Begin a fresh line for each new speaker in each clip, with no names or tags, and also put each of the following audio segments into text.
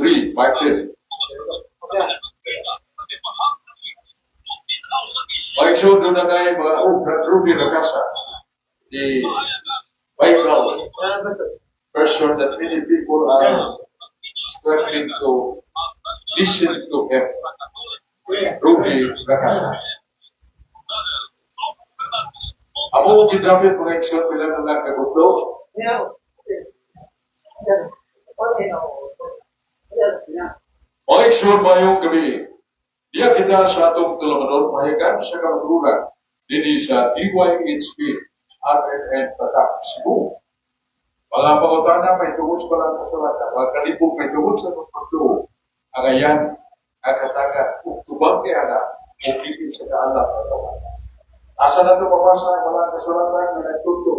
3, 5, 10. Maigsoon doon na kayo mga Ruby Ragasa, the background version that many people are struggling to listen to him. Ruby Ragasa. Amo ginamit mga aksyon bilang mga kagutlo. Mga aksyon mayong gabi. Diya kita sa atong tulamadon mahigan sa kamaturan dini sa DYHP RNN Tatak Cebu. Mga pangutana may tungod sa palang kasulatan. Mga kalipog may tungod sa pagpagtuo. Ang ayan, ang katagan, tubang kaya na, mukipin sa kaalap na tawanan. Asa na ito mabasa, walang kasulatan, na nagtuto,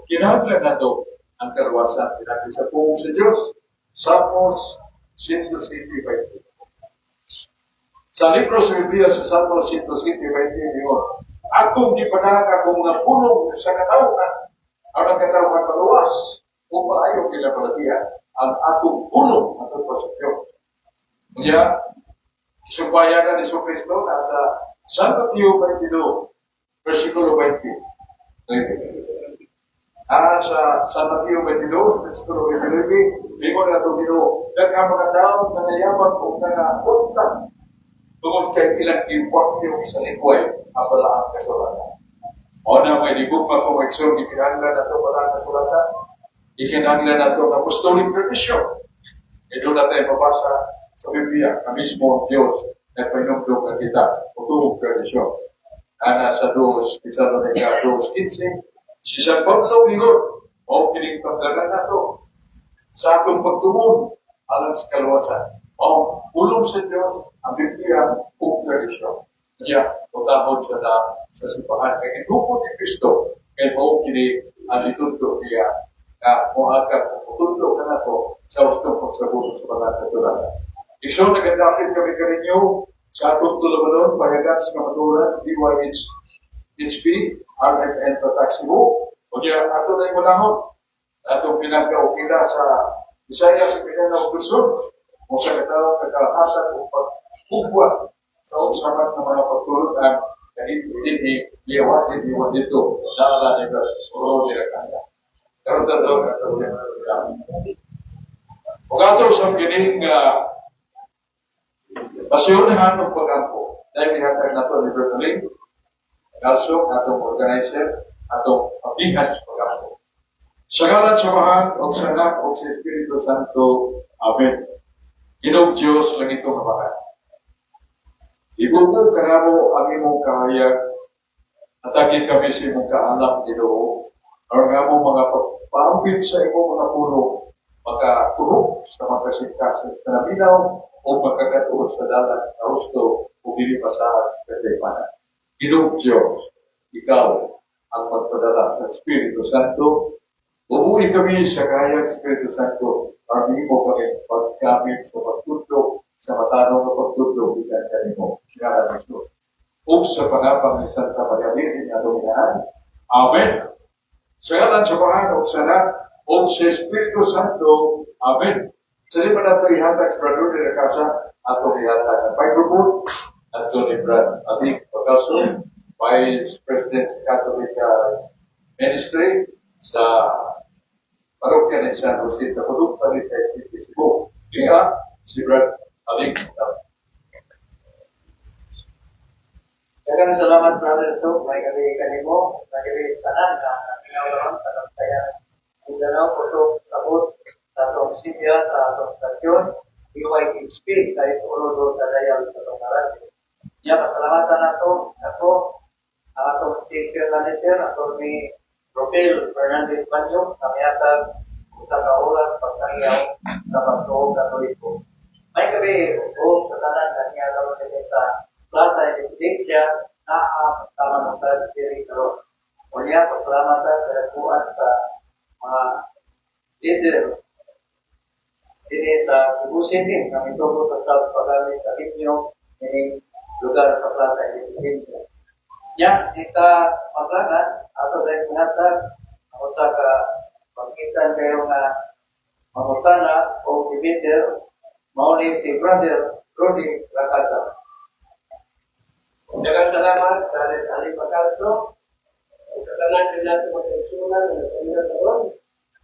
kinahanglan na ito ang karuwasan. Pinagin sa pungong sa Diyos, Salmos 107:20. Sa libro sa Biblia sa Salmos 107:20, akong gipadaan akong mga pulong sa katawhan, ang katawhan paluwas, kung maayo kinapalatian, ang akong pulong at pagpasakyo. Kaya, isumpayanan ni Kristo nasa San Mateo 22, versikulo 20. Sa San Mateo 22, versikulo 20, lingon na ito Ginoo, daghang mga tao na nayaman o na utang tungod kay ilang iwak yung sa likway ang balaang kasulatan. O na may libugma kung eksyon, ikinahanglan na ito balaang kasulatan, ikinahanglan na ito ng apostolic tradition. Ito na tayo mabasa sa Biblia, na mismo ang Diyos na pinugdog na kita, utubog tradisyon. Ana sa 2 Tesalonica 2:15, si San Pablo Migor, o kining pagdagan na ito, sa atong pagtumon, alang sa kaluwasan, o ulong sa Diyos, ang Biblia, kung tradisyon. Kaya, utahod sa simbahan, kaya inukod ni Kristo, kaya mo kini ang itundo niya, na kung agad, kung tutundo ka na ito, sa ustong pagsabuto sa mga katulad. Ikso, nagandapin kami kaninyo sa atong tulamadon, bayagan sa kamaturan, DYHP, RNN Tatak Cebu. O niya, ato na yung manahon. Atong pinagkaukila sa Isaya sa Pinanaw Luzon, o sa katawang kakalahatan o pagkubwa sa usapan ng mga pagtulog ang kahit hindi liwat dito, naala nila, uro nila kasa. Karoon na daw, katawang nila. O kato sa kining pasyonahan ng pag-ampo, dahil ihatag na ito ni Bertoling, also atong organizer, atong pabihan sa pag-ampo. Sa ngalan sa Mahal, o sa Anak, o sa Espiritu Santo, Amen. Ginoo Diyos lang ito mabahan. Ibubo ka na mo ang imong kahayag, atagin kami sa imong kaalam, Ginoo, o nga mo mga paampit sa imong mga puno, magkatuhog sa mga kasingkasin sa naminaw, o magkakatuhog sa dalan na husto o dilipasahan sa katipanan. Ginoo Diyos, ikaw ang magpadala sa Espiritu Santo. Umuwi kami sa kayang Espiritu Santo, armi mo kami pagkamit sa pagtudlo, sa matanong na pagtudlo, ikan kanimo, siya na gusto. O sa pangapang ni Santa Maria Virgen na Dominaan. Amen. Sa ngalan sa Mahal, o sa Anak, o sa Espiritu Santo. Amen. Sa lima na ito ihatag sa Brother de la Casa, ato ihatag ang microphone, ato ni Brad Abig Pagkaso, Vice President sa Catholic Ministry, sa parokya ni San Jose, na produkta ni sa SCP Cebu. Kaya, si Brad Abig.
Daghang salamat, Brother So, may gabi kanimo, may gabi sa tanan, na pinawalaman, tanong kaya, kung ganaw, kusog, sabot, sa atong sibya, sa atong stasyon, DYHP, sa itulo do sa dayal sa atong ngalan. Niya, pasalamatan nato, ang atong station manager, atong ni Roquel Fernandez Banyo, na mayatag sa kaulas pagsangyaw sa pagtuog katoliko. May gabi, sa tanan, kaniya daw sa Plaza Independencia na ang tamanungkad diri karon. Unya, pasalamatan sa dakuan sa mga leader dini sa Cebu City, na mitubo sa South Pagami sa Limyo, ini lugar sa Plaza Independencia. Nya, kita maglangan, ato dahil pinatag, ang usa ka pagkitan kayo nga mangutana o bibiter Mauli si Brother Rudy Rakasa. Daghang salamat dari Ali Pakalso. Sa tanan nila sa pagkaisunan ng kanilang taon,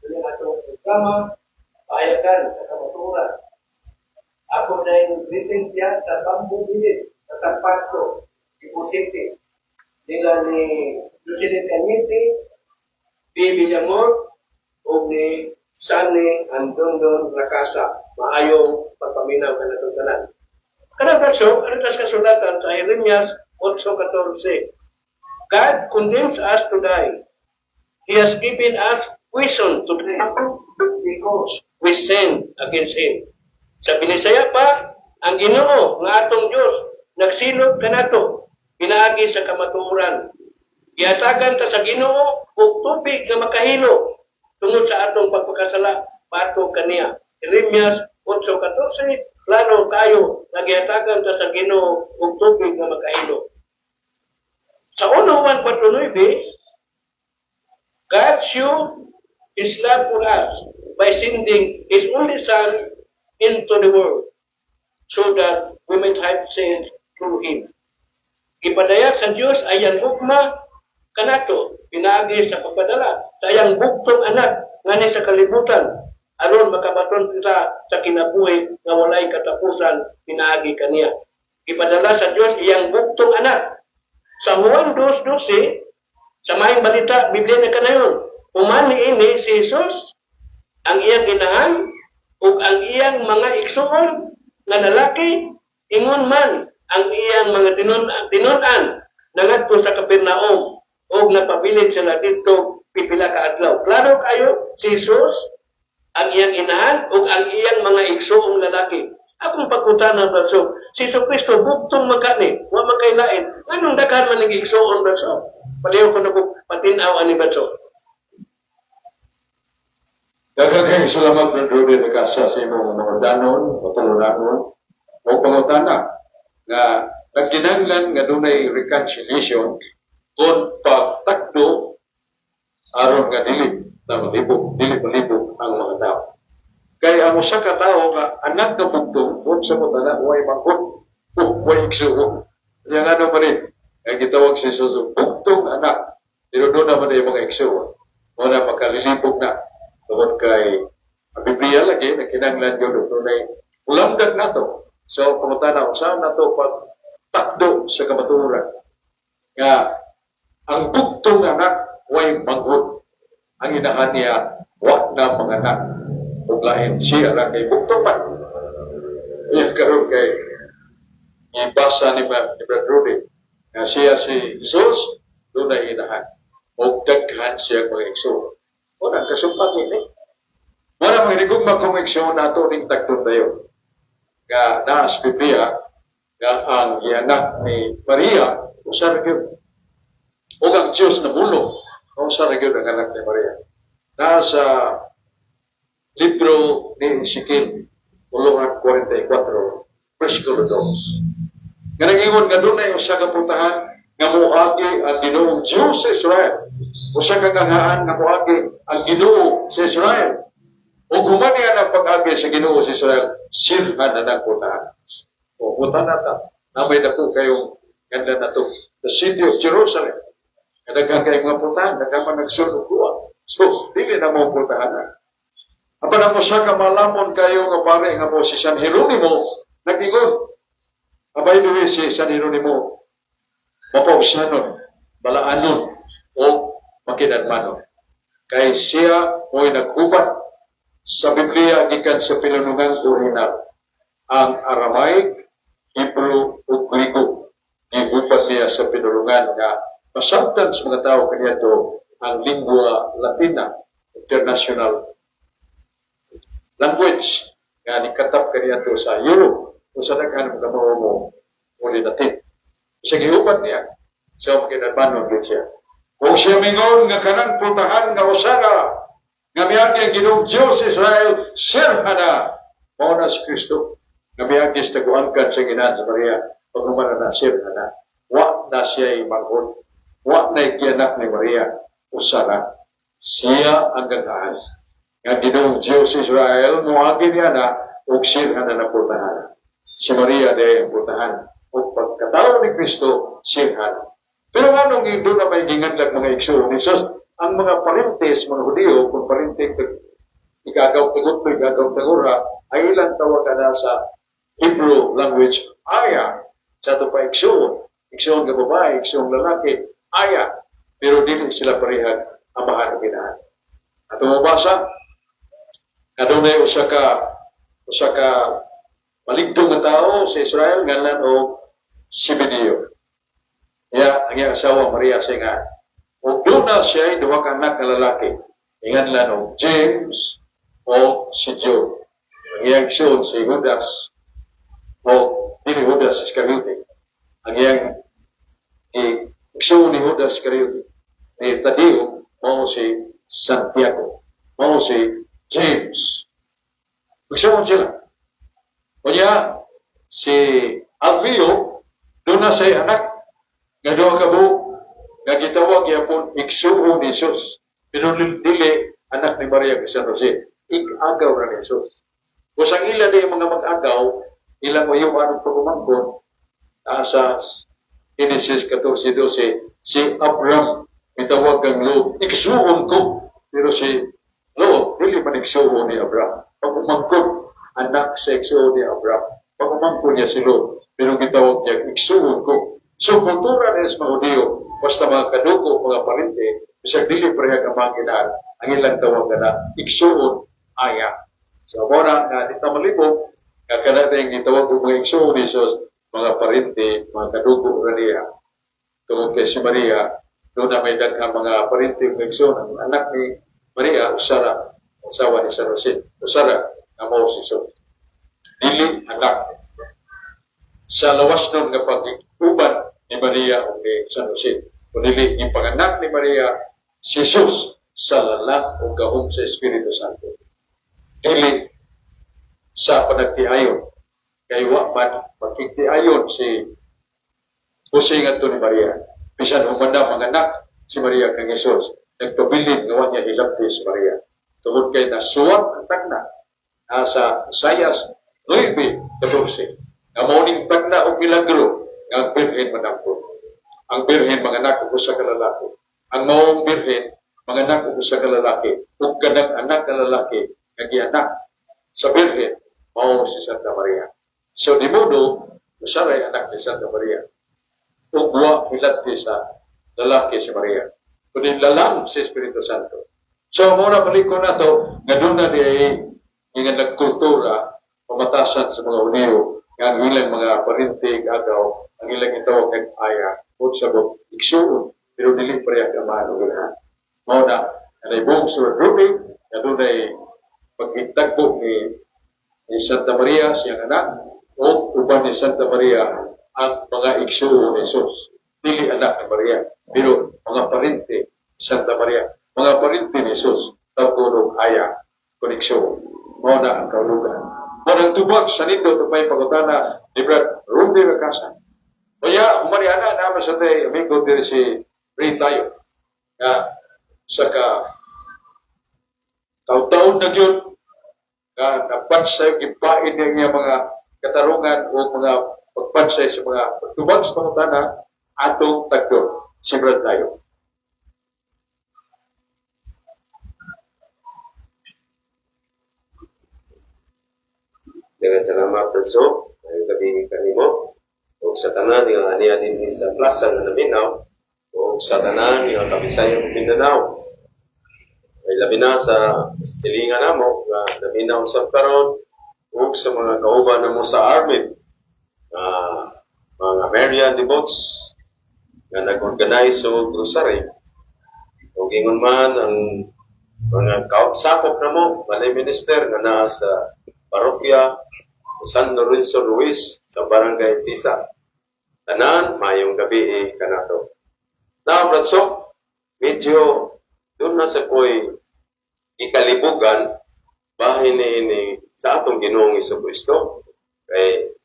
ng atong programa, pahayagan sa kamaturan. Ako na yung greeting siya sa Bamboo Village, sa Tampato, Cebu City. Nila ni Lucille Cañete, P. Villamor, o ni Sunny Andondon Rakasa. Maayong pagpaminaw ka na itong tanan. Kanang verso, ano tas kasulatan sa Jeremias 8:14. God condemns us to die. He has given us poison to drink because we sin against Him. Sa Binisaya pa, ang Ginoo nga atong Diyos nagsilot kanato pinaagi sa kamatuoran. Giatagan ta sa Ginoo og tubig nga makahilo tungod sa atong pagpakasala pato kaniya. Jeremias 8:14, plano kayo nagiatagan ta sa Ginoo og tubig nga makahilo. Sa 1:4-9, God showed His love for us by sending His only Son into the world so that we might have saved through Him. Ipadaya sa Diyos ayang hukma kanato, pinaagi sa pagpadala sa ayang buktong anak ngani sa kalibutan aron makabaton kita sa kinabuhi nga walay katapusan pinaagi kaniya. Ipadala sa Diyos iyang buktong anak. Sa Juan 2:12, sa maing balita, Biblia na kanayon, umani ini si Jesus, ang iyang inahan, ug ang iyang mga igsuon nga lalaki, ingon man ang iyang mga tinunan nangadto sa Capernaum, ug napabilin sila dito pipila ka adlaw. Klaro kayo, si Jesus, ang iyang inahan, ug ang iyang mga igsuong lalaki. Akong pagkutanan baso, si Kristo buktong magkani, wa makailain. Anong daghan man ng igsoon baso? Paliw ko na po patinaw ani baso.
Daghang salamat ng Rudy Rakasa sa imong mga danon, patulunanon, o pangutana nga nagkinahanglan nga dunay reconciliation kung pagtakdo aron nga dili malibog ang mga tao. Kaya ang usa ka tawo nga anak nga bugtong, kung sa mo tala, way mangkot, way igsuon. Yang ano pa rin, ang gitawag si Jesus, bugtong anak, pero doon naman yung mga igsuon. Muna makalilibog na. Tungkol kay Biblia lagi, na kinanglan yun, doon ay ulamdag na to. So, pangutana, saan na to pagtakdo sa kamaturan? Nga, ang bugtong anak, way mangkot. Ang inahan niya, wak na mga anak. Ug lain siya ra kay bugtong man. Yan karon kay ibasa ni Brother Rudy nga siya si Jesus doon na inahan. Ug daghan siya mga igsoon. O nagkasumpat ini. Wala mga hinigugma kong igsoon nato ning tagton tayo. Nga naas Biblia nga ang gianak ni Maria usa ra gyud. Ug ang Dios na mulo usa ra gyud ang anak ni Maria. Nasa libro ni Ezekiel, Uluhan 44, versikulo 2. Nga nag-ingon nga doon ay usa ka putahan nga muagi ang Ginoong Diyos sa Israel. Usa ka gangaan nga muagi ang Ginoo sa Israel. O gumanian ang pag-agi sa Ginoo sa Israel, sirhan na ng putahan. O putahan nata, namay na po kayong ganda na to, the city of Jerusalem. Nagdagang kayong mga putahan, nagkaman nagsunod kuha. So, dili na mo putahan na. Apan ang usa ka malamon kayo nga pare nga po si San Jeronimo nag-ingon. Abay dili si San Jeronimo mapausanon, balaanon o makinadmanon. Kay siya mo'y naghubat sa Biblia gikan sa pinunungang orihinal. Ang Aramaic, Hebrew ug Griego gihubat niya sa pinulungan nga masabtan sa mga tao kaniadto ang lingua Latina, international language nga nikatap kaniya to sa Europe o sa daghan mga mo muli natin. Sa gihubat niya, sa makinadmanon din siya. Kung siya mingon nga kanang putahan nga usara nga miyagi ang Ginoong Diyos Israel, sirha na mao na si Kristo nga miyagi sa taguangkan sa ginahan sa Maria pagmumana na sirha na. Wa na siya imanghod. Wa na ikianak ni Maria usara. Siya ang gagahan. Nga Ginoong Diyos Israel, muagi niya na
o siya na napurtahan. Si Maria di ang purtahan. O pagkatao ni Kristo, siya. Pero anong ito na may ginganlag mga igsoon ni Jesus? Ang mga parintes, mga Hudyo, kung parintes, igagaw-tagot, igagaw-tagura, ay ilang tawag ka na sa Hebrew language, aya. Sa ito pa igsoon. Igsoon ka babae, igsoon lalaki, aya. Pero dili sila parehag amahan o ginahan. At mabasa, kadunay usa ka maligdong nga tao sa Israel, ngalan o Zebedeo. Ang iyang asawa Maria siya nga. O doon na siya ay duha ka anak na lalaki. Ingan lang o James o si Joe. Ang iyang son si Judas o dili Judas Iscariote. Ang iyang son ni Judas Iscariote ni Tadeo mao si Santiago. Mao si James. Magsuon sila. O niya si Alvio doon na siya anak nga duha ka buok nga gitawag yapon igsuon ni Jesus. Pero dili anak ni Maria kay San Jose. Ig-agaw na ni Jesus. Kung sa ila di mga mag-agaw, ilang uyuan ang pagumangkon sa Genesis 14:12, si Abraham mitawag ang Lot, igsuon ko. Pero si Lot, dili man igsuon ni Abraham. Pagumangkon, anak sa igsuon ni Abraham. Pagumangkon niya si Lot, pero gitawag niya igsuon ko. So, kultura nila sa mga Hudyo, basta mga kadugo, mga parente, bisag dili parehag ang mga ginaan, ang ilang tawag na igsuon aya. So, muna na dito malibog, kakala na yung gitawag ng mga igsuon ni Jesus, mga parente, mga kadugo na niya. Tungkol kay si Maria, doon na may daghang mga parente ng igsuon. Ang anak ni Maria, Usara, asawa ni San Jose. Usara, na mo si Jesus. Dili anak. Sa lawas nun nga pag-uban ni Maria o ni San Jose. Kunili, yung panganak ni Maria, si Jesus, sa lalak o gahom sa Espiritu Santo. Dili sa panagtiayon. Kaya man, magkiktiayon si Jose nga ni Maria. Bisan humanda manganak si Maria kang Jesus. Nagpabilin ngawa niya hilapti si Maria. Tungod kay nasuwat ang tagna sa Isaias 9:14. Ang mauning tagna o milagro ang birhen manangkot. Ang birhen manganak o sa kalalaki. Ang maong birhen manganak o sa kalalaki. Kung kanang anak na lalaki nagianak sa birhen, mao si Santa Maria. So di modo, usaray anak ni Santa Maria. Ugwa hilati sa lalaki si Maria. Kundi lalang si Espiritu Santo. So muna paliko na to, nga doon na di ay nga nagkultura, pamatasan sa mga Hudyo, ang ilang mga parintig, agaw, ang ilang itawag ng aya, o sabot, igsuon, pero dili pareha ka maano ganahan. Mao na, ang ibong surat Ruby, na doon ay pagkitagpo ni Santa Maria, siyang anak, o uban ni Santa Maria, ang mga igsuon ni Jesus. Dili anak ni Maria, pero mga parinte, Santa Maria, mga parinte ni Jesus, tawag aya, kung igsuon. Mao na ang kaulugan. Mao tubag sa nito ito pa yung pagkutana ni Brad Ruby Rakasan. Kaya, umariana naman sa tayo, amigo din si Ray tayo. Sa taon-taon na yun, napansay, ipain niya mga katarungan o mga pagpansay sa mga tubag sa pagkutana atong tagdo. Si Brad tayo.
Dengan salamat Prenso, ay gabi kanimo, o sa tanan nga aniya din sa plaza na naminaw, o sa tanan nga Kabisayan Mindanao. Ay labi na sa silingan namo nga naminaw sa karon, o sa mga kauban namo sa Armin, mga Marian Devotes, nga nag-organize o grocery. O gingon man ang mga sakop namo, malay minister nga naa sa parokya San Lorenzo Ruiz sa Barangay Pisa. Tanan, mayong gabi kanato. Now, Bratso, medyo doon na sa ko'y ikalibugan bahay ni sa atong Ginoong Jesucristo. Kay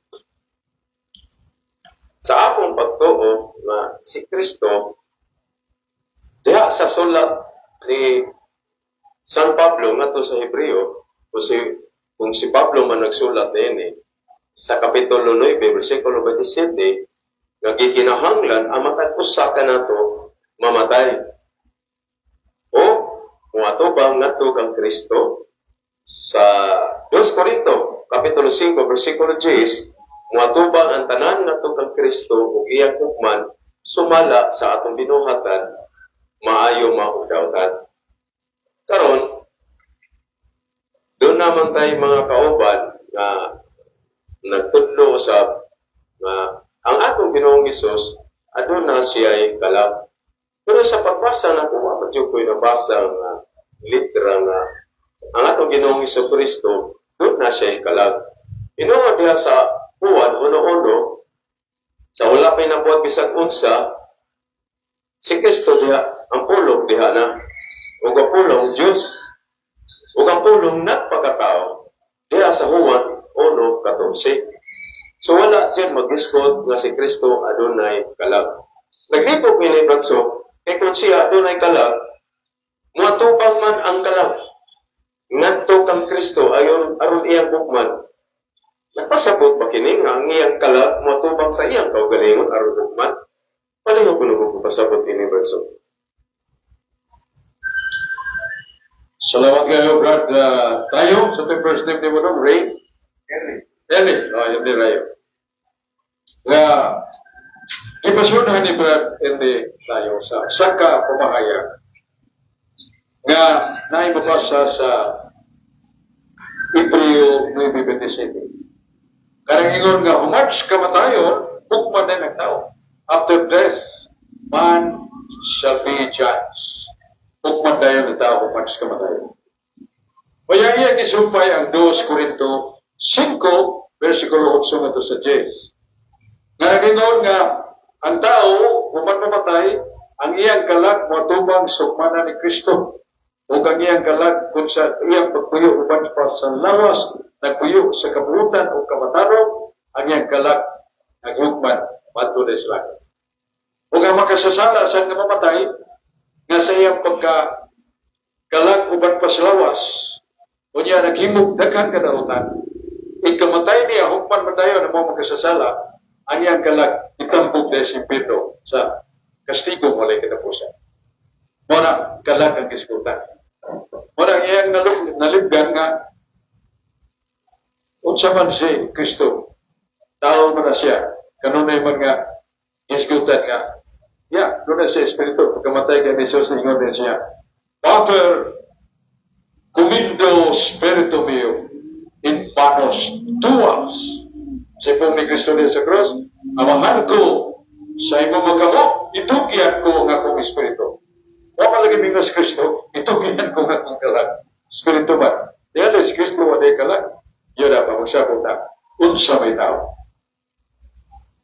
sa akong pagtuo na si Kristo diha sa sulat ni San Pablo ngadto sa Hebreo o si kung si Pablo man nagsulat na sa Kapitulo 9, versikulo 27, nga gikinahanglan ang matag usa ka nato mamatay. O muato ba ngadto kang Kristo sa 2 Corinto Kapitulo 5 versikulo 10, muato ba ang tanan ngadto kang Kristo ug iyang hukman sumala sa atong binuhatan maayo maudawtan. Karon doon naman tayo mga kauban na nagtudlo usab nga ang atong Ginoong Hesus aduna na siya kalab. Pero sa pagbasa na kung apat yung ko'y nabasa nga litra nga ang atong Ginoong Kristo doon na siya kalab. Inuha diha sa Juan 1:1 sa wala pa'y nabuhat bisag unsa si Kristo diha ang pulong diha na ug ang pulong Diyos ug ang pulong nagpakatao diha sa Juan 1:14. So wala dyan mag-discount nga si Kristo adunay kalag. Naglipog ni Bratso, kay kung siya adunay kalag, muatubang man ang kalag. Ngadto kang Kristo aron iyang hukman. Nagpasabot ba kini nga ang iyang kalag muatubang sa iyang kaugalingon aron hukman? Palingon ko nung pasabot ni Bratso.
Salamat kayo, Brad. Tayo, sa the first name ni mo nung, Ray? Henry. Henry Rayo. Nga, ipasunahan ni Brad Henry tayo sa saka pamahayag. Nga, naibabasa sa Hebreo 9:27. Karangingon nga, humats kamatayon, hukman na ng tao. After death, man shall be judged. Hukman tayo ng tao, humats kamatayon. Kaya iya gisumpay ang 2 Corinto 5, versikulo 8 nga to sa 10. Nga nga, ang tao, human mamatay, ang iyang kalag, matubang sukmana ni Kristo. O ang iyang kalag, kung sa iyang pagpuyo, human pa sa lawas, nagpuyo sa kabuutan o kamataro, ang iyang kalag, naghukman, matuloy sa langit. O ang makasasala sa nga mamatay, nga sa iyang pagka-kalag, human pa sa lawas, o niya naghimog daghan kadautan, ikamatay niya, hukman man tayo na mga magkasasala, ang iyang kalag, itampog dahil si Pedro sa kastigo walay katapusan. Muna, kalag ang kiskutan. Muna, ang iyang nalibgan nga, unsa man si Kristo, tao man na siya, kanunay man nga, kiskutan nga, doon na siya Espiritu, pagkamatay ka ni Jesus, ingon din siya, Pater, Comindo Spiritu mio, in panos tuas. Sa ipong ni Kristo din sa cross, amahan ko sa imo magkamo, itugyan ko ang akong Espiritu. Wala lagi mingas Kristo, itugyan ko ang akong kalag. Espiritu ba? Diyan si Kristo, wala kalag. Yun na, magsabot na. Unsa may tao.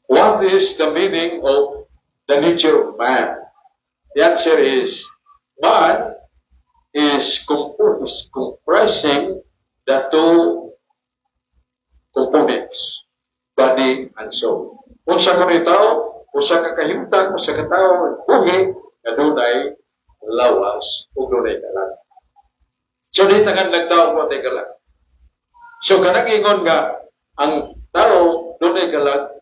What is the meaning of the nature of man? The answer is, man is comprising the two components, body and soul. Unsa ka ni tao, usa ka kahimtang, usa ka tao, buhi, na dunay lawas, o dunay kalag. So, di tangan nagtao mo tay kalag. So, kanang ingon nga, ang tao, dunay kalag,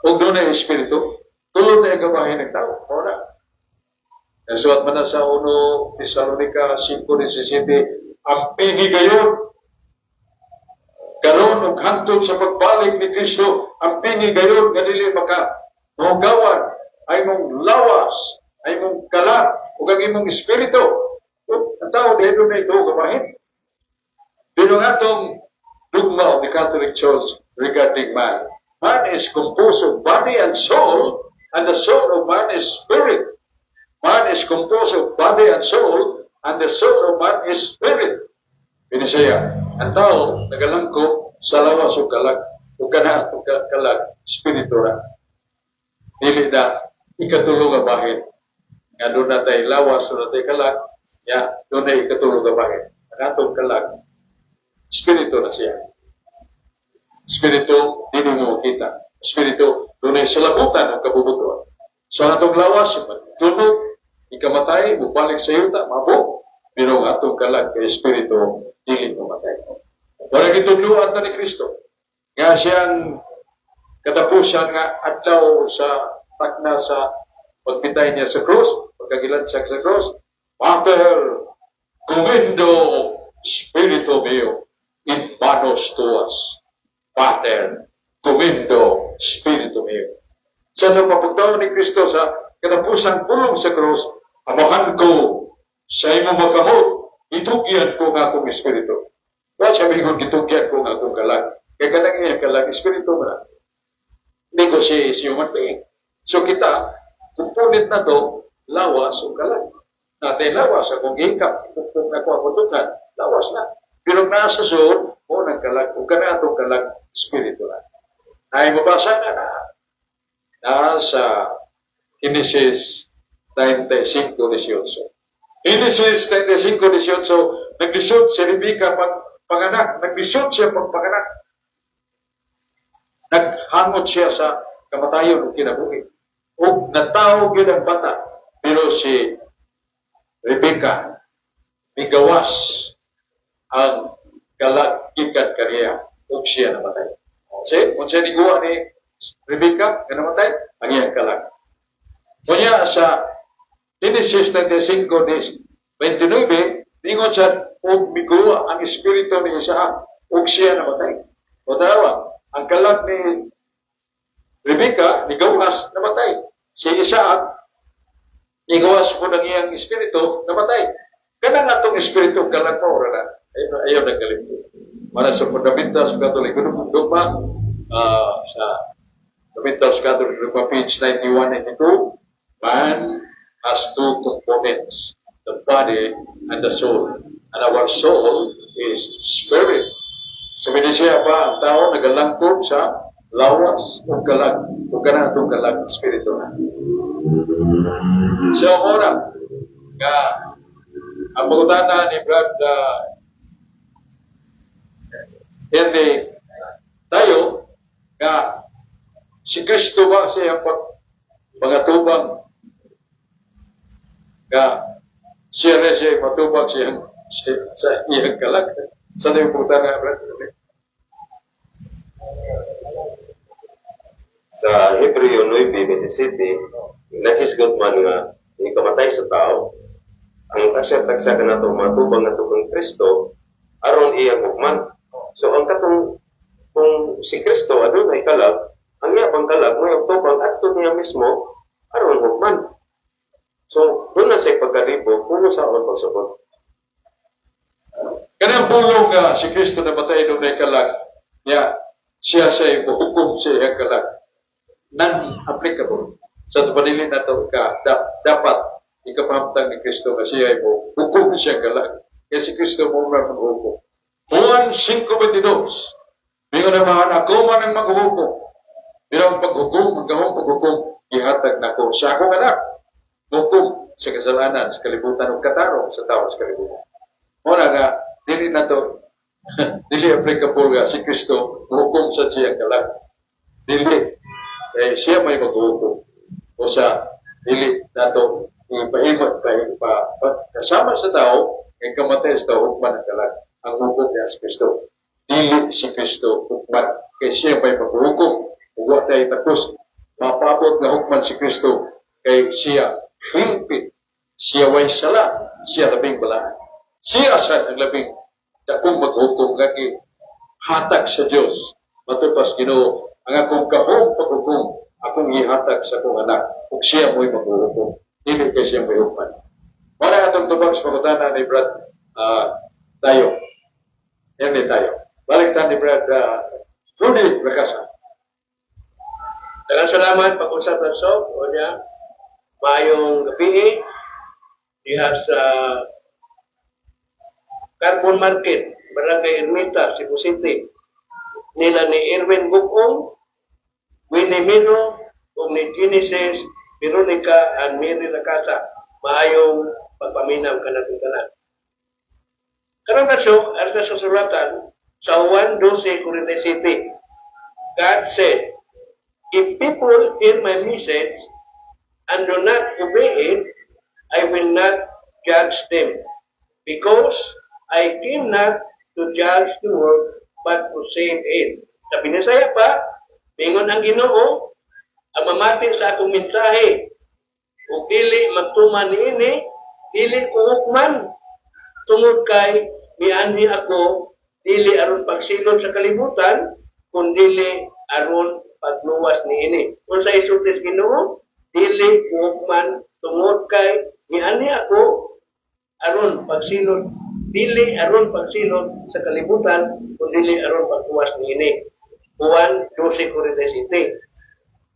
o dunay espiritu, tulad na gawahin ng tao. Ora. Nasuat man na sa 1 Thessalonica 5:17, ang pigi gayon, karon ug hangtod sa pagbalik ni Kristo, ang pigi gayon nga dili makahugawan ay mong lawas, ay mong kalag, ug ang imong espiritu. Ang tao dito na ito gawahin. Dito nga itong dogma of the Catholic Church regarding man. Man is composed of body and soul, and the soul of man is spirit. Man is composed of body and soul, and the soul of man is spirit. Pinisaya, ang tao, nagalangko sa lawas o kalag, o kana o kalag, spiritura. Dili na, ikatulong ang bahin. Nga doon na tayo lawas, doon na tayo kalag, doon na ikatulong ang bahin. Ang atong kalag, spiritu na siya. Spiritu, dili mo makita. Spiritu, doon na salabutan ang kabubutuan. So, atong lawas, tunog, ikamatay, bubalik sa yuta, mabok. Pero ang atong kalag, kay espiritu, dili mamatay. Wala gitudluan na ni Kristo. Nga siyang katapusan nga adlaw sa takna sa pagpitay niya sa krus, pagkagilansag sa krus. Pater, commendo Spiritu mio in manos tuas. Pater, commendo Spiritu mio. Sa napapagtaon ni Kristo sa katapusan pulong sa krus, amahan ko sa imo makamot, itugyan ko nga akong Espiritu. Wala siya may itugyan ko nga akong kalag. Kaya kanang iyang kalag, Espiritu mo na. Hindi ko si human being. So kita, kumpunit na to, lawas o kalag. Natin lawas, akong hikap, kung ako apuntukan, lawas na. Pero nasa soon, o nagkalag, kung ka na itong kalag, Espiritu na. Ay mabasa na sa Genesis 35:18. Genesis 35:18, naglisod si Rebecca panganak. Naglisod siya pagpanganak. Naghangot siya sa kamatayon o kinabuhi. O natawag yun ang bata. Pero si Rebecca, migawas ang kalagikan kaniya o siya namatay. Kasi, kung siya niguwa ni Rebecca na namatay, ang iyang kalag. Kanya sa Genesis 35:29, ningon siya, o miguwa ang espiritu ni Isaac, o siya namatay. O dalawa, ang kalag ni Rebecca, nigawas, namatay. Si Isaac, nigawas po ng iyang espiritu, namatay. Kaya nga itong espiritu kalag mo, na ayaw nagkalimto. Para sa Fundamentals Catholic Dogma, sa Fundamentals Catholic Dogma, page 91-92, man has two components, the body and the soul. And our soul is spirit. Sabi siya pa, ang tao nagalangkog sa lawas o kalag, o kana itong kalag, espiritu na. So, ora, ang pagkutana ni Brad Henry tayo, si Kristo ba siya pangatubang siya rin siya matubang sa iyang kalag. Saan yung pagkutana, Brad?
Sa Hebreo 9:27, nakisgot man nga ikamatay sa tao, ang taksa-taksa ka na itong matubang na itong Kristo, aron iyang hukman. So, ang katong, kung si Kristo, ano na ikalag, ang iyang kalag, may tubang at ito niya mismo, aron hukman. So, doon na sa pagkalibo, kung saan pagsabot.
Kanang pulong nga si Kristo na patay doon na ikalag, niya, siya sa'yo, hukum siya iyang kalag. Non-applicable. Sa tupanilin na ito, dapat ikapahamtang ni Kristo na siya mo, hukum siya kalag. Kaya si Kristo mo na maghukom. Juan 5:22. Bingo naman, ako man ang maghukom. Pero ang paghukom, ihatag na ko sa akong anak. Hukom sa kasalanan, sa kalibutan ng katarong sa tao sa kalibutan. Muna nga, dili na ito, dili applicable nga si Kristo, hukom sa siya kalag. Dili. Siya may maghukom. O sa, dili na ito, kasama sa tao, ang kamatay sa tao, hukman ang kalag. Ang hukom niya si Kristo. Dili si Kristo hukman. Kaya siya may maghukom. Huwag tayo tapos. Mapapot na hukman si Kristo. Kaya siya hilpit. Siya way sala. Siya labing balaan. Siya sa ang labing dakong maghukom. Kaya hatag sa Diyos. Matupas Ginoo. Ang akong kahong paghukom. Akong ihatag sa akong anak. Kung siya mo'y maghukom. Dili kaya siya may hukman. Wala atong tubag sa pagkutana ni Brad tayo. Yan tayo. Balik tayo ni Brad Rudy Rakasa.
Daghang salamat pag-usap ng soap. O niya, maayong gabi. Diha sa Carbon Market, Barangay Ermita, Cebu City. Nila ni Erwin Bukong, Winnie Mino, o ni Genesis, Veronica, and Mary Rakasa. Maayong pagpaminaw kanatong-kanan. Karang nasok, at sa suratan, sa 1:12:47, God said, if people hear my message and do not obey it, I will not judge them, because I came not to judge the world,
but to save it. Sa Binisaya pa, mingon ang Ginoo, ang mamati sa akong mensahe, ug dili magtuman niini, dili kuhukman, tungod kay mianhi ako, dili aron pagsilot sa kalibutan, kung dili aron pagluwas niini. Kung sa isultis Ginoo, dili kuhukman, tungod kay mianhi ako, aron pagsilot, dili aron pagsilot sa kalibutan, kung dili aron pagluwas niini. Juan 12:47.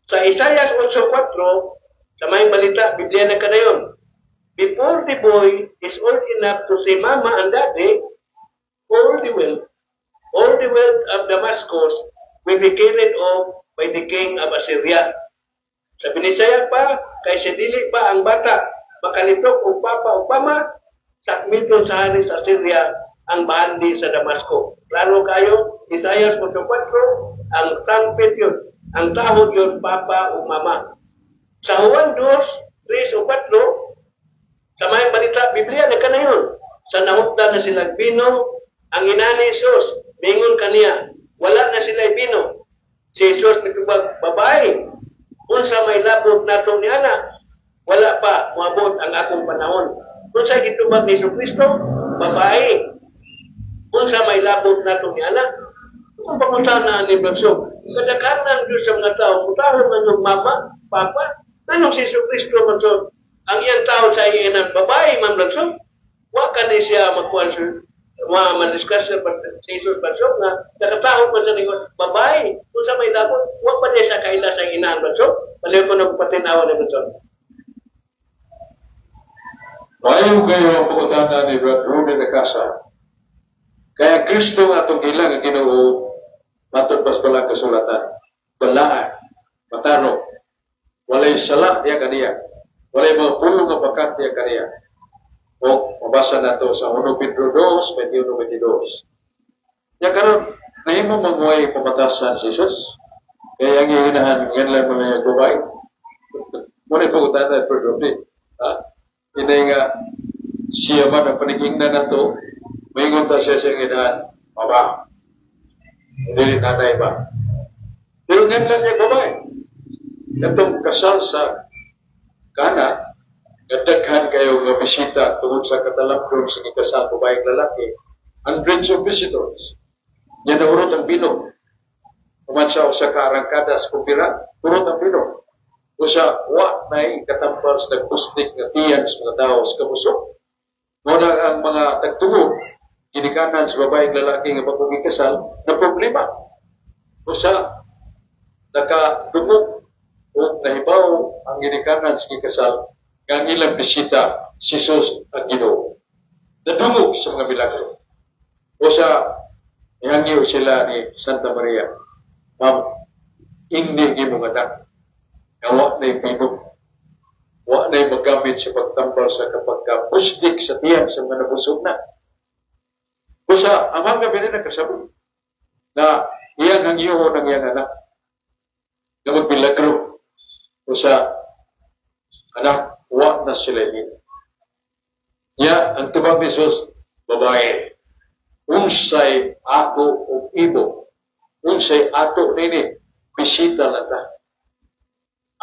Sa Isaiah 8:4, sa may balita, Biblia na kadayon. Before the boy is old enough to say mama and daddy, all the wealth of Damascus will be carried off by the king of Assyria. Sa Binisaya pa, kay sa dili pa ang bata, makalitok o papa o pama, sakmiton sa hari sa Assyria, ang bahandi sa Damasco. Klaro kayo, Isaiah 8:4, ang trumpet yun, ang tahod yun, papa o mama. Sa Juan 2:3 o 4, sa may balita, Biblia na kanayon. Sa nahukdan na sila bino, ang ina ni Jesus, mingon kaniya, wala na sila bino. Si Jesus nagtubag, babae, unsa may labot nato ni anak, wala pa, muabot ang akong panahon. Unsa gitubag ni Kristo, babae, unsa may labot nato ni anak, kung pakunta na ni Blanso, kadakanan Diyos sa mga tao, mutahon man yung mama, papa, nanong si Kristo man so, ang iyang tao sa iyanan, babae man Blanso, waka ni siya magkuhan sa ma-discuss sa Jesus Blanso, na nakatahon man sa lingon, babae, kung sa may labot, wak pa niya sa kaila sa iyanan Blanso, paliw ko na patinawa ni Blanso.
Maayong kayo ang pagkutana ni Brad Ruben de Casa. Kaya Kristo nga itong ilang ang Ginoo, matagpas pala kasulatan. Balaan, matano, walay sala niya kaniya, walay mga pulong nga pakat niya kaniya. O mabasa na ito sa 1 Pedro 2, 21-22. Yan karon, nahimo manguay pamatasan si Jesus. Kaya ang hihinahan, yan lang mga babae. Muna pagkutana ni Brad Ruben. Hindi nga, siya man ang panigingnan na ito, mayingon ta siya siyang inahan, mama, hindi nanay ba? Pero ngayon lang niya babae. Itong kasal sa kana, nadaghan kayo nga bisita tungod sa katalapron sa kasal babaeng lalaki, hundreds of visitors. Yan na urot ang bino. Kumansya o sa kaarangkada sa kumpira, urot ang bino. O sa wa na katampar sa nagpustik na tiyan sa mga tao sa kabusok. Muna ang mga tagtungo, ginikanan sa babaeng lalaki nga pagkikasal na problema. O sa nakadumog o nahibaw ang ginikanan sa kikasal nga ilang bisita si Jesus ang Ginoo. Nadumog sa mga milagro. O sa ihangyo sila ni Santa Maria, Ma'am, hindi gimong anak. Wa na yung wa na yung magamit sa pagtambal sa kapagkapustik sa tiyan sa mga nabusog na. Kusa, amang gabi na kasabot na iyang hangyoho ng iyang anak na magbilagro. Kusa, anak, wa na sila yun. Ya, ang tubag ni Jesus, babae, unsay ako o ibo, unsay ato nini, bisita lang ta.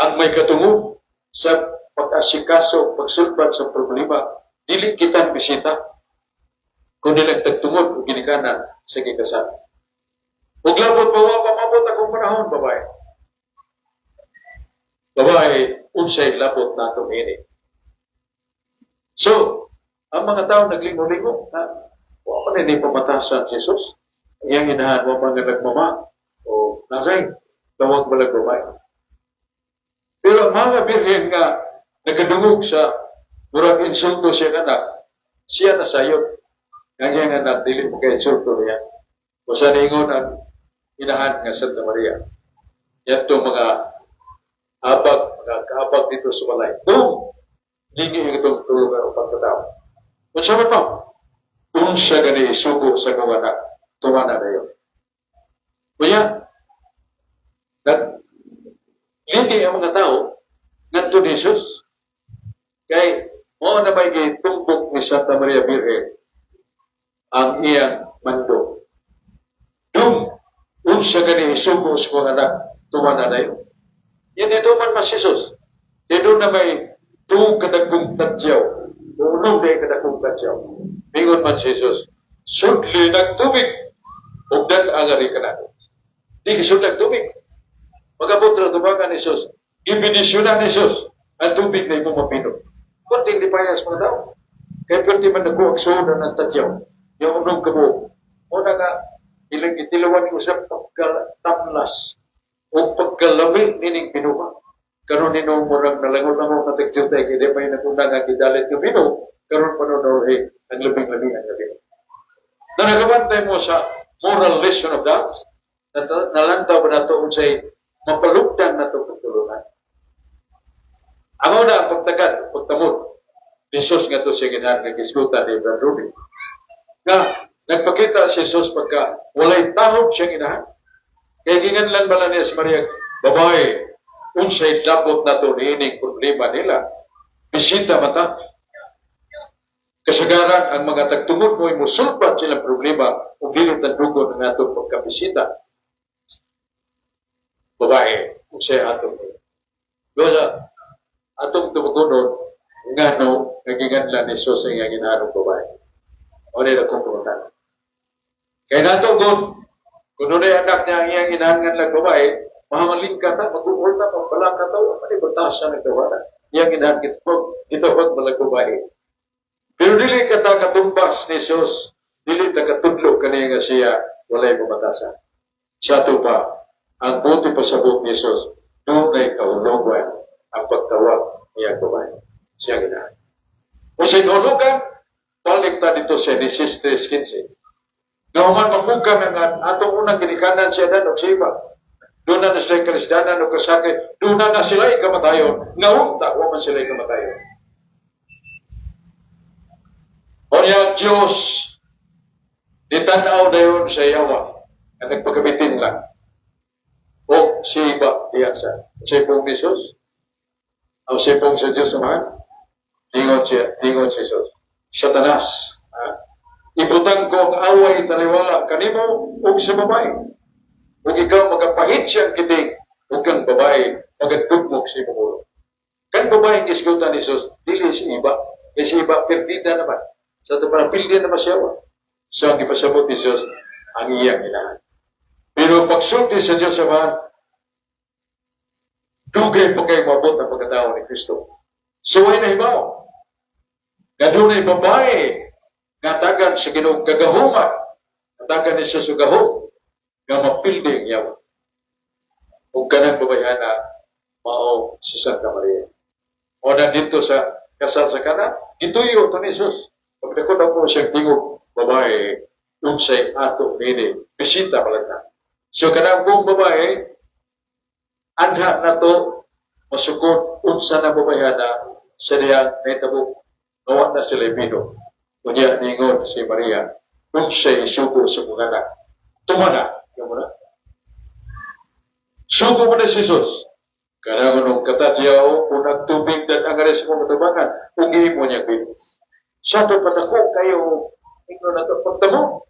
Ang may katungo sa pag-asikaso, pagsulbat sa problema, dili kita bisita, kundi lang tagtungod o ginikanan sa kikasal. Huwag labot bawa pamabot akong panahon, babae. Babae, unsay labot na itong ini. So, ang mga tao naglingo-lingo, wala pa hindi pamatasan si Jesus. Iyang inahan mo mga nagmama o nasay, tawag balag babae. Pero mga birhen nga nagkadungog sa murag insulto siya anak, siya nasayot. Nga anak, dili mo kaya insulto niya. O sa ningon ang inahan nga Santa Maria. Yan to mga kaabag dito sa balay. Doon, hindi nga itong tulungan o pagkatao. Kung sa pa, kung siya gani isugo sa kawanak, tumana na yun. Kaya, hindi ang mga tao nganto ni Jesus kay mo na may gitumbok ni Santa Maria Virgen ang iyang mando. siya gani isugo sa mga anak, tuman na dayo. Yan ito man mas Jesus. Dito na may tu kadagkong tadyaw, unong day kadagkong tadyaw. Mingon man Jesus, sudli nagtubig, ug dag-agari ka na. Di kisudlag tubig. Magabot na tumakan ni Jesus, ibidisyonan ni Jesus, ang tubig na mo mapinom. Kunting lipayas mga tao. Kaya pwede man nagkuhag suhunan ng tadyaw. Yung unong kabo, una nga, ilang itilawan ko sa pagkatamlas o pagkalami nining pinuma. Karon ninong murang nalangon-langon na tagsyutay, kaya may nakuna nga kidalit ng pino, karon panonol ang labing-labing ang gabi. Na nakabantay mo sa moral lesson of that, nalantaw ba na ito unsay mapalugdan na ito pagtulungan. Ang una, ang pagtagad, pagtamod, Jesus nga ito siya ginahan ng kiskutan ni Brad Ruby. Nga, nagpakita si Jesus pagka walay tahog siyang inahan. Kaya ginganlan bala niya si Maria, babae, unsay dapat na ito niining problema nila. Bisita mata. Kasagaran ang mga tagtungod mo, musulpat silang problema kung dilit ang dugo ng atong pagkabisita. Babae, unsay atong Lola, atong tumugunon, nga no, naginganlan ni Jesus ang inahanong babae. O nila kumpunan. Kaya nato kung nunay anak niya ang iyang inahangan lang babae, mahamaling ka na, mag-uul na, magpala ka daw, manibatasan ng tawanan. Iyang inahan kitawag malang babae. Pero dili ka ta katumbas ni Jesus, dili ta katudlo kaniya nga siya, walay mamatasan. Siya to pa, ang buti pasabot ni Jesus, doon ay kahulugan ang pagtawag niyang babae. Siya ginahan. O sa kahulugan, balik ta dito sa Genesis 3:15. Nauman mapukan ang atong unang ginikanan siya dan o siya iba. Doon na sila karisdanan o kasakit. Doon na sila ikamatayon. Ngaunta, waman sila ikamatayon. O niya, Diyos, ditanaw na yun sa yawa na nagpagkamitin lang. O siya iba, diyan sa pong Jesus. O siya pong sa Diyos naman. Tingon si Jesus. Satanas. Ibutang ko ang away taliwala kanimo o sa babae. Kung ikaw magapahit siyang kiting, huwag kang babae, magatugmok sa imulo. Kan babae ang isgutan ni Jesus, dili si iba. E si iba, perdida naman. Sa ito parang pildi naman siya. So ang ipasabot ni Jesus, ang iyang inahan. Pero pagsulti sa Diyos naman, dugay pa kayo mabot ang pagkatao ni Kristo. So ay nahibaw. Gadunay babae, ngatagan sa Ginoong kagahuman, ngatagan ni sa sugahong, nga mapilding yaw. Kung kanang babayan na mao si Santa Maria. O na dito sa kasal sa kana, ituyo ito ni Jesus. Pagdakot ako siyang tingog, babae, unsay ato nini, bisita malagna. So kanang buong babae, anha na to, masukot, unsa na babayan na sa diyan, may tabok, nawa na sila ibido. Kunya ningon si Maria, kung siya isugo sa mga anak, tumana. Sugo mo na si Jesus. Karang nung katatyaw, kung nagtubig dan ang ares mo matabangan, ugi mo niya kayo. Sa ito patako kayo, ito na ito, pagtamo.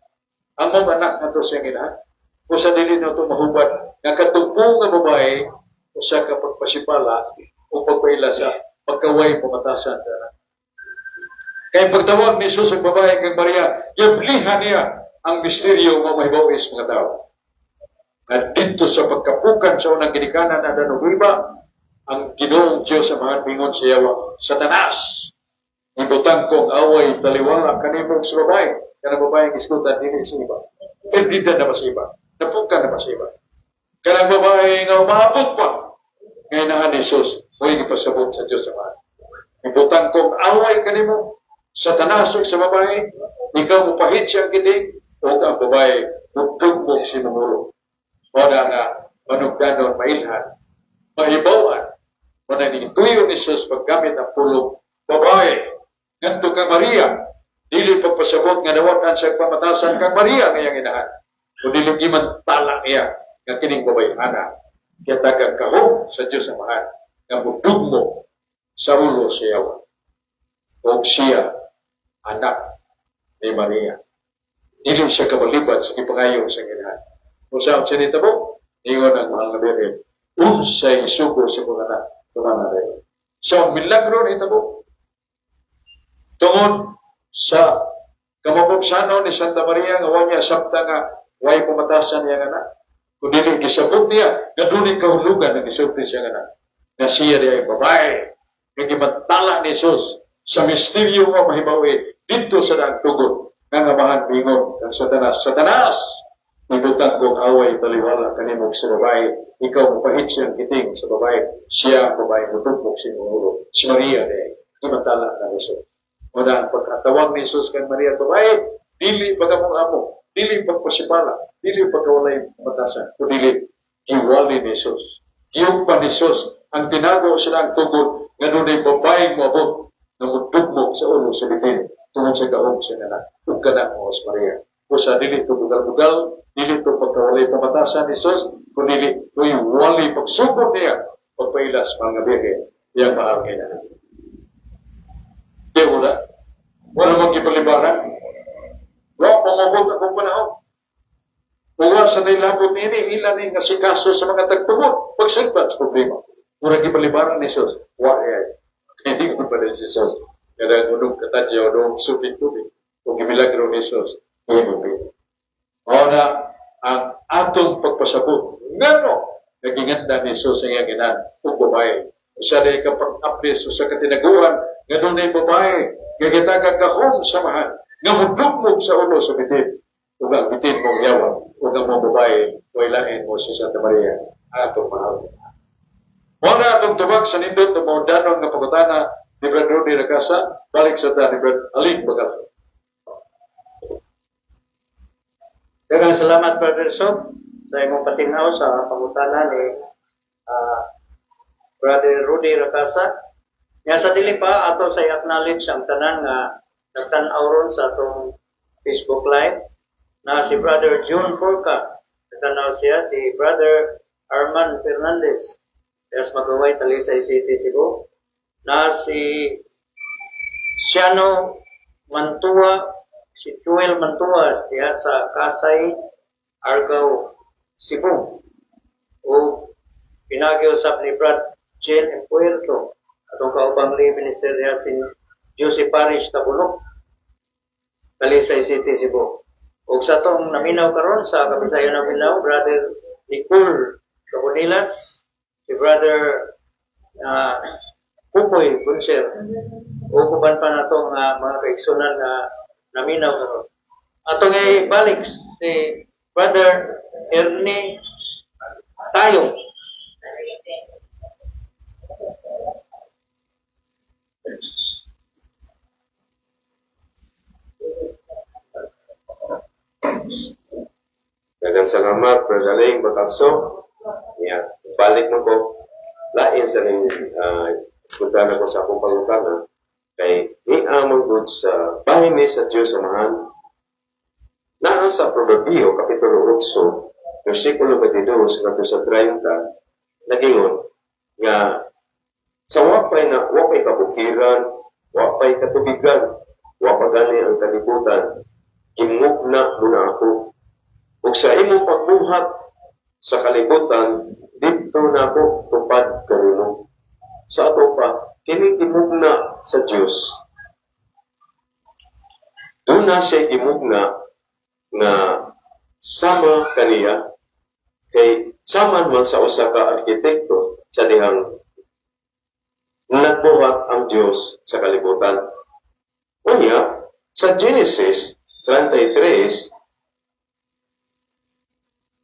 Ang mga anak na ito siyang ina, kung sa dili na ito mahubad, nga katugpong na babae, o sa kapagpasipala, o pagpaila sa pagkaway pamatasan. Kaya pagtawag ni Jesus ang babae kay Maria, yablihan niya ang misteryo ng mahibawis mga tao. At dito sa pagkapukan sa unang ginikanan na danugiba, ang Ginoong Diyos sa mga bingon sa yawa, Satanas, ibutang kong away taliwala kanimong sa babae, kana babae ang iskutan din sa iba. Perdida na ba sa iba? Napukan na ba sa iba? Kanang babae nga umabot pa, ngayon na ni Jesus, huwag ipasabot sa Diyos sa mga. Ibutang kong away kanimong Satanas sa babae, ikaw mo pahit siyang kinig, o ang babae, mugtog mong sinumuro. Wala nga, manugdanon, mailhan, mahibawan, wala nituyo ni Jesus paggamit ang pulong babae. Nganto ka Maria, dili pagpasabot nga nawatan sa pamatasan kang Maria ngayang inahan. O dili iman tala niya, nga kining babae, ana, kaya tagang kahong sa Diyos ang mahal, nga mugtog mo sa ulo sa yawa. O siya, anak ni Maria. Dili siya kabalibad sa ipangayo sa ginahan. Usap sinita po, ingon ang mahal na Birhen, unsay isugo sa mga anak, tumana rin. So, milagro na ito po. Tungod sa kamapugsanon ni Santa Maria, nga wanya sabta nga, way pumatasan niya anak. Kung dili gisabot niya, gadunin kahulugan ng isulti siya anak. Na siya ay babae, nga gimantala ni Jesus sa misteryo nga mahibawi dito sa nagtugon nga ngamahan bingon ng Satanas. Satanas! Nagutang kong away taliwala kanimog sa babae. Ikaw mapahit siyang kiting sa babae. Siya ang babae mutupok si Mulo. Si Maria ay gimantala na Jesus. Muna ang pagkatawag ni Jesus kay Maria babae, dili pagkamong amo, dili pagpasipala, dili pagkawalay matasan, kundi giwali ni Jesus. Giyong pa ni Jesus ang tinago sila ang tugod nga doon ay babaeng moabot na mutugmog sa ulo sa bitin tungod sa gaong sa nanak. Ug kana mo sa Maria. O sa dili to bugal-bugal, dili to pagkawalay pamatasan ni Jesus, kundi to'y wali pagsugod niya pagpailas mga birhen yang maangin na. Di wala magkipalibaran. Wala pangabot akong panahon. Wala sa nailabot ini, ilan ni nga si kaso sa mga tagtungod. Pagsigbat sa problema. Wala kipalibaran ni Jesus. Wala yan. Hindi ko pa rin si Jesus. Kada unong katadya o nung subit-tubig. O gimilagro ni Jesus. Hindi. O na, ang atong pagpasabot. Ngano, naginganda ni Jesus ang iyang inan. O babae. Sa rin kapag-apres sa katinaguhan. Ngano na yung babae. Gagitagag kahong samahan. Nga mudugmog sa ulo sa bitin. Ug ang bitin mong yawa. Ug ang mga babae. Wailain mo sa Santa Maria. Atong mahal. Muna atong tubag sa nindot ng mga danon nga pagkutana ni Brad Rudy Ragasa. Balik sa ta ni Brad Aling Bagasa.
Daghang salamat, Brother Sob, sa imong patinaw sa pangutana ni Brother Rudy Ragasa. Nga sa dili pa, ato sa i-acknowledge ang tanan nga nagtanaw ron sa atong Facebook Live na si Brother June Forca. Nagtanaw siya, si Brother Arman Fernandez. Yes, magaway Talisay City, Cebu. Na si Siano Mantua, si Joel Mantua, siya sa Kasay, Argao, Cebu. O pinag-iusap ni Brad Jen Puerto. Atong kaupang lay minister niya si Jose Parish Tabunok, Talisay City, Cebu. O sa itong naminaw karon sa Kabisayan naminaw, Brother Nicole Cabonilas, si Brother Pupoy Bunser, o kuban pa na itong mga kaigsunan na naminaw karon. Atong balik si Brother Ernie Tayong.
Daghang salamat, Brother Aling Bagasa. Yeah. Balik mo ko. Lain sa ning iskutan ako sa akong pangutana. Kay ni among good sa bahin ni sa Diyos Amahan. Naa sa Proverbio, Kapitulo 8, versikulo 22 ngadto sa 30, nagingon nga sa wapay kabukiran, wapay katubigan, wapagani ang kalibutan, imugna muna ako. Ug sa imong pagbuhat sa kalibutan, dito na ako tupad kanimo. Sa ato pa, kini imugna sa Dios. Doon na siya imugna nga sama kaniya, kay sama man sa usa ka arkitekto sa dihang nagbuhat ang Dios sa kalibutan. Unya, sa Genesis 33,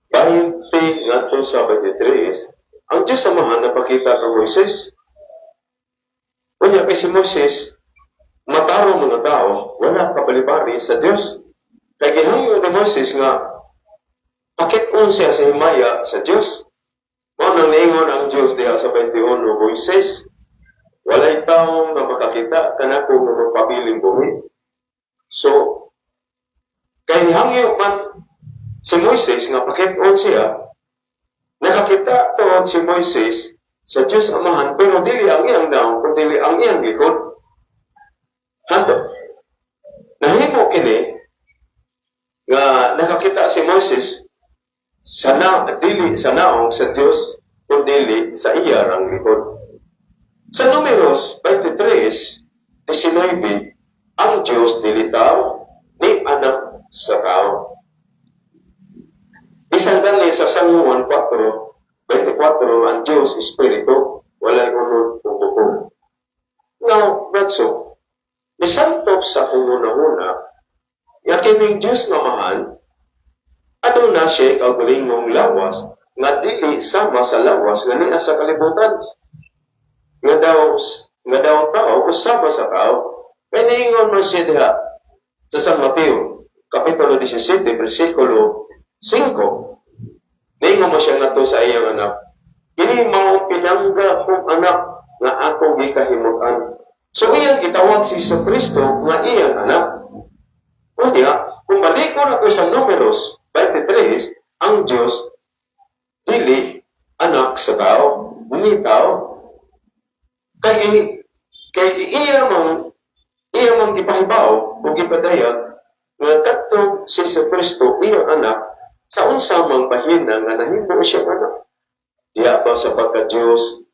20 ngadto sa 23, ang Diyos Amahan napakita kang Moises. Unya kay si Moises, mataro mga tao, wala kapalibari sa Diyos. Kaya gihangyo ni Moises nga, pakit-on siya sa himaya sa Diyos. Manang niingon ang Diyos diha sa 21, Moises, walay taong na makakita kanako nga magpabiling buhi. So, kay hangyo man si Moises nga pakit-on siya, nakakita to si Moises sa Diyos Amahan, pero dili ang iyang naong, kundi ang iyang likod. Hando. Nahimo kini nga nakakita si Moises dili sa naong sa Dios kundi sa iya rang likod. Sa Números 23:19, ang Dios dili tao ni anak sa tao. Isang gani sa San Juan 4:24, ang Dios Espiritu, walay unod o buko. Now, bratso, misantop sa kununa-una, yakining Diyos nga mahal, ano na siya kaugalingong lawas, nga dili sama sa lawas, nga niya sa kalibutan. Nga daw tao, usama sa tao, may naingon man siya diha sa San Mateo, Kapitulo 17, versikulo 5. Naingon mo siya nga to sa iyang anak, "Kini mao pinangga kong anak, nga akong gikahimutan." So iyang gitawag si Kristo nga iyang anak. O diya, kung baliko na ko sa Números 23, ang Diyos dili anak sa tao, ni tao. Kay iya mang gipahibaw o gipadayag nga kadtong si Kristo iyang anak sa unsa mang bahina nga nahimo siya anak. Diya ba sa pagka-Diyos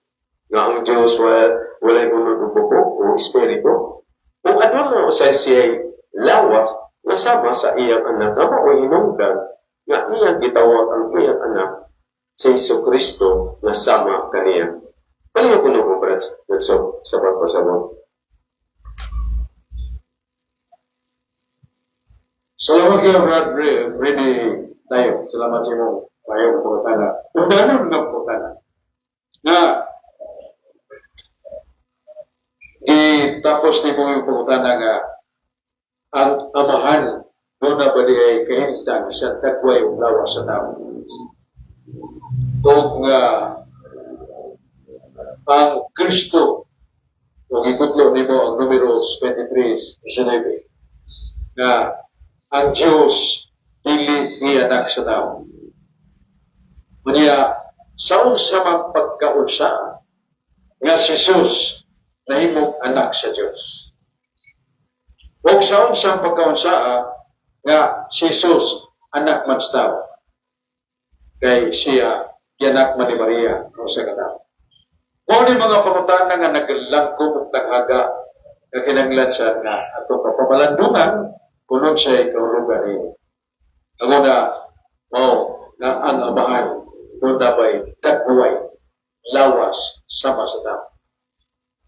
nga ang Diyos walay unod o buko o espiritu? Kung ano mo sa siya'y lawas na sama sa iyang anak nga mao'y hinungdan nga iyang gitawag ang iyang anak si Kristo na sama kaniya. Kaya ko nung brats, sa pagpasabot.
Salamat kayo, Brad. Ready tayo. Salamat sa mo. Tayo po tala. Udanon na po tala. Nga, tapos ni mo yung pagkutana nga, ang amahan doon na ba di ay kahintang sa tagway o lawas sa tao. O nga, ang Kristo, kung ikutlo ni mo ang Números 23:19, na ang Diyos dili ni anak sa tao. Kanya, saon sa mga pagkaunsa nga si Jesus nahimong anak sa Diyos. O saon sa pagkaunsa nga si Jesus anak man sa tao. Kay siya anak man ni Maria o sa katao. O ni mga pangutana nga naglangkong at naghaga na kinanglan siya nga atong kapamalandungan kunon siya ikaulugan niya. Ang una, na ang amahan doon na ba'y tagbuhay, lawas, sama sa tao.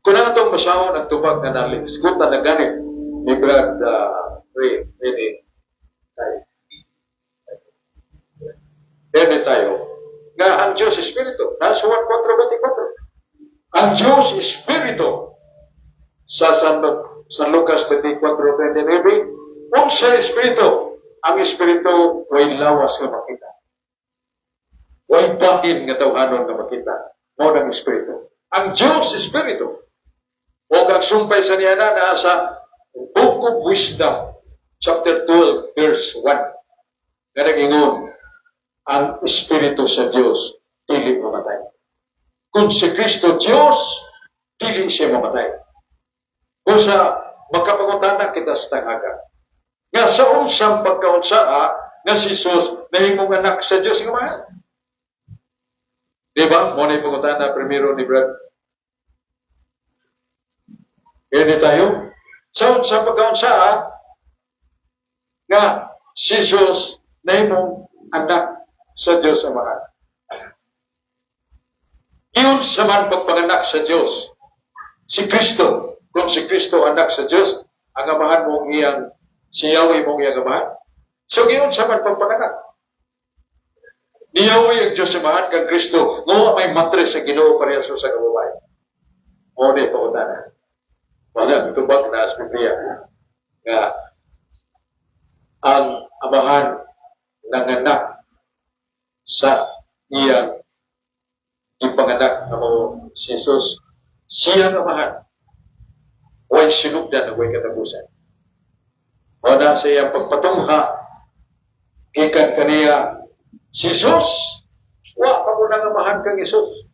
Kung ang itong masahon ang tubag na nalingsgutan na ganit ni Brad Rene tayo, nga ang Diyos Espiritu, nasa 1:4-24. Ang Diyos Espiritu sa San Lucas 24:29, kung sa Espiritu, ang Espiritu way lawas nga makita. Way bahin nga tawhanon nga makita. Mo ng Espiritu. Ang Diyos Espiritu, o ang sumpay sa niya na sa Book of Wisdom, chapter 12, verse 1, nga nag-ingon, ang Espiritu sa Diyos, dili mamatay. Kung si Kristo Diyos, dili siya mamatay. Kung sa magkapangutana kita sa tangaga, nga sa unsang pagkaunsaa nga si Jesus nahimong anak sa Diyos nga mahal. Diba? Muna yung pangutana primero ni Brad. Kaya tayo. Sa unsang pagkaunsaa nga si Jesus nahimong anak sa Diyos nga mahal. Iyon sa man pagpanganak sa Diyos, si Kristo, kung si Kristo anak sa Diyos, ang amahan mong iyang, si Yahweh mong iyang amahan. So, iyon sa man pagpanganak. Ni Yahweh ang Diyos amahan kang Kristo, ngawa may matres sa Ginoo pareha sa kababay. O di pakutana. Wala, itubag na sa Biblia nga ang amahan ng anak sa iyang ipanganak na mo si Jesus, siya naman huwag sinugdan na huwag katapusan. O na sa iyang pagpatungha, ikan kaniya, si Jesus, wa pa mo nangamahan kang Jesus.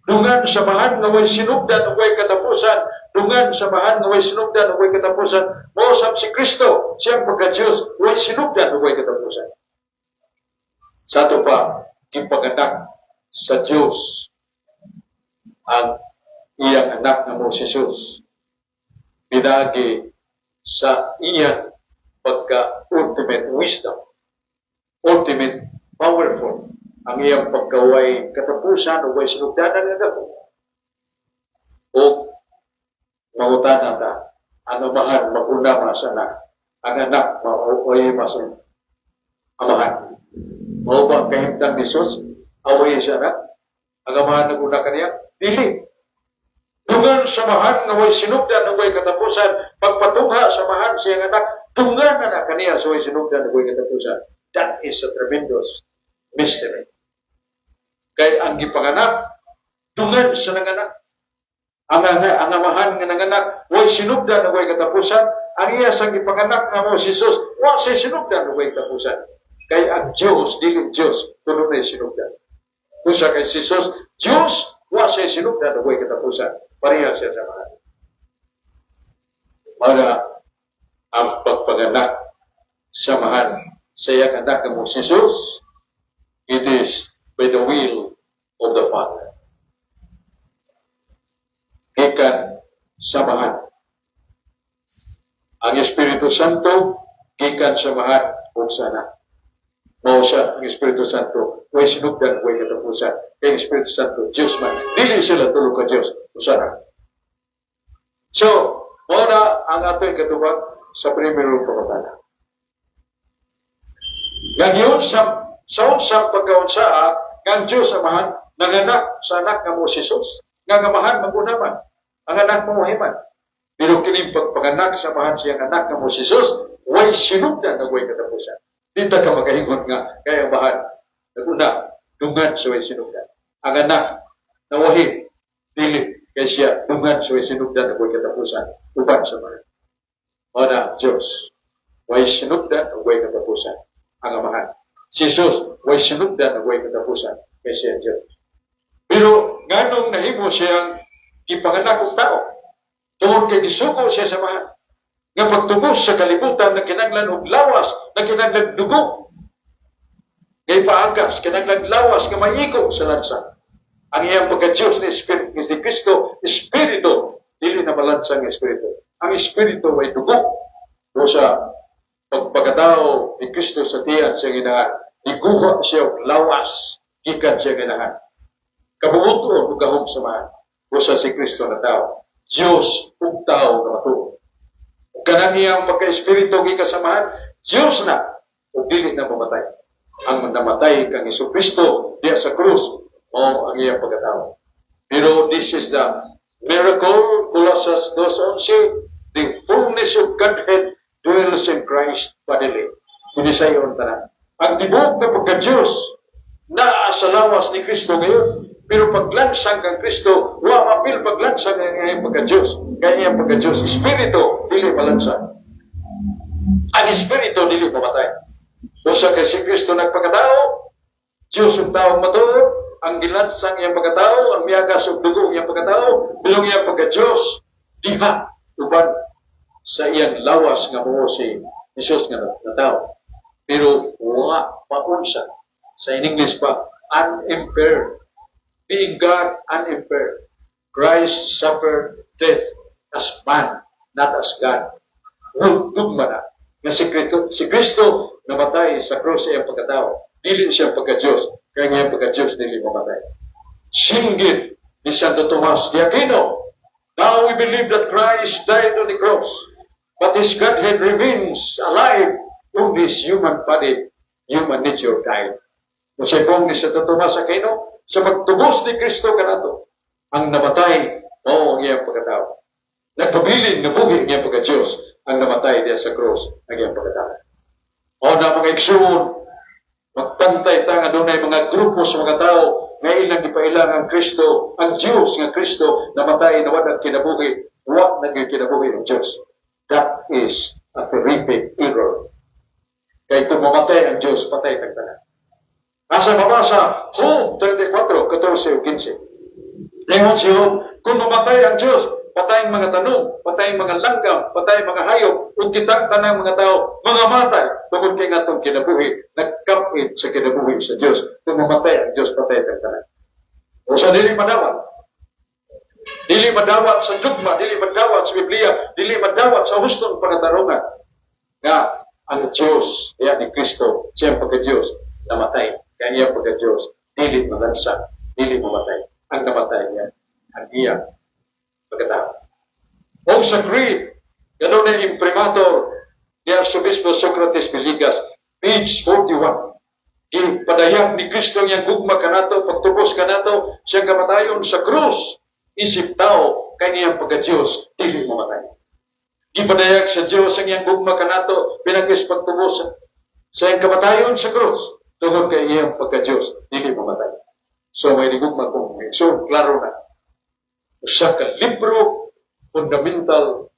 Dungan sa mahan na huwag sinugdan na huwag katapusan, dungan sa mahan na huwag sinugdan na huwag katapusan, mausap si Kristo, siyang pagka-Diyos, huwag sinugdan na huwag katapusan. Sa ato pa, gipaganak sa Diyos ang iyang anak na mo Jesus. Pinagi sa iyang pagka-ultimate wisdom, ultimate powerful, ang iyang pagkaway katapusan o way sinugdanan nga dako. O mangutana ta, ang amahan mag-unama sa anak, ang anak mauoy sa amahan. Mao ba kahimtang ni Jesus away sa anak? Ang amahan nag-una kaniya? Dili. Dungan sa mahan na way sinugdan na way katapusan, pagpatungha sa mahan siyang anak, dungan na kaniya sa way sinugdan na way katapusan. That is a tremendous mystery. Kay ang gipanganak, dungan sa nanganak. Ang amahan nga nanganak, way sinugdan na way katapusan, ang iya sang gipanganak nga mo si Jesus, wa say sinugdan na way katapusan. Kay ang Diyos, dili Diyos, kuno na sinugdan. Kung siya kay si Jesus, Diyos, wa say sinugdan na way katapusan. Pareha siya sa mahal. Para ang pagpanganak sa mahal sa iyang anak ng si Jesus, it is by the will of the Father. Gikan sa mahal. Ang Espiritu Santo, gikan sa mahal o sa anak. Mao siya ang Espiritu Santo, way sinugdan, way katapusan. Kay Espiritu Santo, Diyos man. Dili sila tulog ka Diyos. Usara. So, muna ang ating katubag sa primero pagkatala. Ngayon, sa unsang pagkaunsaa, ng Diyos amahan, nanganak sa anak nga mo si Jesus. Nga amahan, magunaman. Ang anak mo himan. Pero kining pagpanganak sa amahan siyang anak nga mo si Jesus, way sinugdan na way katapusan. Dito ka makahingon nga, kaya amahan, naguna, dungan sa way sinugdan. Ang anak, nawahin, dili, kaya siya, dungan sa way sinugdan na way katapusan, uban sa mga. O na, Diyos, way sinugdan na way katapusan, ang amahan. Si Jesus, way sinugdan na way katapusan, kaya siya Diyos. Pero, nganong nahimo siyang ipanganak ng tao, tungkol kay gisuko siya sa mahal, nga pagtubos sa kalibutan na kinaglan og lawas, na kinaglan dugo, ngay paagas, kinaglan lawas, nga maiko sa lansa. Ang iyang pagka-Diyos ni Kristo, Espiritu, dili na balansang Espiritu. Ang Espiritu ay dugo. O sa pagpagkatao ni Kristo sa tiyan siya ginahan, iguha siya og lawas, gikan siya ginahan. Kabubuto o gahom samahan. O sa si Kristo na tao. Diyos ug tao na matuo. O kanang iyang pagka-Espiritu gikasamahan, Diyos na, o dili na mamatay. Ang namatay kang Isu Kristo diya sa krus, o ang iyang pagkatao. Pero this is the miracle, Colossians 2:11, the fullness of Godhead dwells in Christ bodily. Hindi sa iyon tanan. Ang tibok na pagka-Diyos na sa lawas ni Kristo ngayon, pero paglansang kang Kristo, wa mapil paglansang ang iyang pagka-Diyos. Kaya iyang pagka-Diyos, Espiritu, dili palansang. Ang Espiritu, dili pamatay. So sa kay si Kristo nagpagkatao, Diyos ang taong matuod, ang gilansang iyang pagkatao, ang miyagas o dugo iyang pagkatao, bilong iyang pagka-Diyos, diha, uban sa iyang lawas nga mo si Jesus nga na tao. Pero wa paunsa. Sa in English pa, unimpaired. Being God, unimpaired. Christ suffered death as man, not as God. Dugma na. Nga si Kristo namatay sa krus sa iyang pagkatao. Dili siya pagka-Diyos. Kaya ngayon pagka-Diyos dili mamatay. Singgit ni Santo Tomas de Aquino, now we believe that Christ died on the cross, but His Godhead remains alive in this human body, human nature died. Kung siya pong ni Santo Tomas de Aquino, sa pagtubos ni Kristo kanato, ang namatay o ang iyang pagkatao. Nagpabilin na buhi ang iyang pagka-Diyos, ang namatay diya sa cross ang iyang pagkatao. O na mga igsoon, magpantay ta nga doon ay mga grupo sa mga tao nga ilang ipailang ang Kristo, ang Diyos nga Kristo namatay na walang kinabuhi, wag naging kinabuhi ng Diyos. That is a terrific error. Kaya ito mamatay ang Diyos, patay tagtanan. Asa mabasa, Job 34, 14 o 15. Ngayon si Job, kung mamatay ang Diyos, patay mga tanong, patay mga langgam, patay mga hayop, ug kitang tanang mga tao, mga matay, tungod kay ngatong kinabuhi, nagkapit sa kinabuhi sa Dios. Kung mamatay ang Dios, patay kang tanan. O sa dili madawat. Dili madawat sa dugma, dili madawat sa Biblia, dili madawat sa hustong panatarungan. Nga, ang Diyos, kaya ni Kristo, siyang pagka-Diyos, namatay. Kaya niya pagka-Diyos, dili malansa, dili mamatay. Ang namatay niya, ang iya pagkatao. O sa creed, gano'n na imprimator ni Arsobispo Socrates Villegas, page 41. Ipadayag ni Kristo niyang gugma kanato, pagtubos kanato, siyang kamatayon sa krus, isip tao, kanyang pagka-Diyos, dili mamatay. Ipadayag sa Diyos ang iyang gugma kanato, pinagis pagtubos sa iyang kamatayon sa krus, tungkol kay iyang pagka-Diyos, dili mamatay. So may digugma kong so klaro na. Usa ka libro, fundamental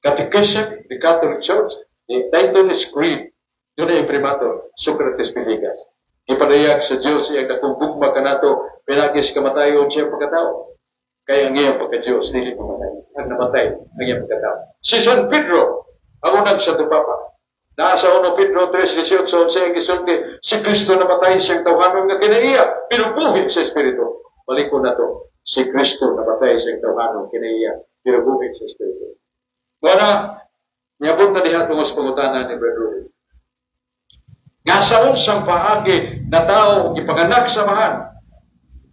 catechism, the Catholic Church, the Titanus Creed, yun ay imprimator, Socrates Villegas. Ipadayag sa Diyos iyang akong gugma kanato, pinagis kamatayon siya pagkatao. Kaya ang iyang pagka-Diyos, dili mamatay. Ang namatay, ang iyang pagkatao. Si San Pedro, ang unang Santo Papa, nasa 1 Pedro 3:18, siya ang gisulti, si Kristo namatay siyang tawhanon nga kinaiya, pinubuhi sa Espiritu. Balik ko na to, si Kristo namatay siyang tawhanon kinaiya, pinubuhi sa Espiritu. Kaya niyabot na diha tungos pangutanan ni Brother. Nga sa unsang paagi na tao ipanganak sa mahan,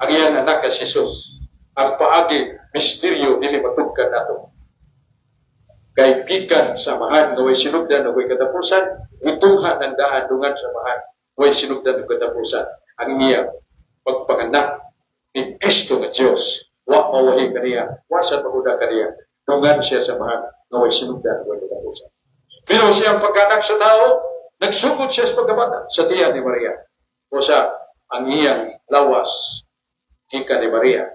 ang iyan anak ka Jesus. Ang paagi, misteryo, dili matugkan nato. Kaibigan sa mahan, na way sinugdan, na way katapusan, ituhan ang daan dungan sa mahan, way sinugdan ng katapusan. Ang iya, pagpanganak ni Kristo nga Diyos, wa mawahi kaniya, wa sa pahuda kaniya, dungan siya sa mahan, na way sinugdan, way katapusan. Pero siyang pagkanak sa tao, nagsugod siya sa pagkabata sa tiyan ni Maria. O sa, ang iyang lawas, gikan ni Maria.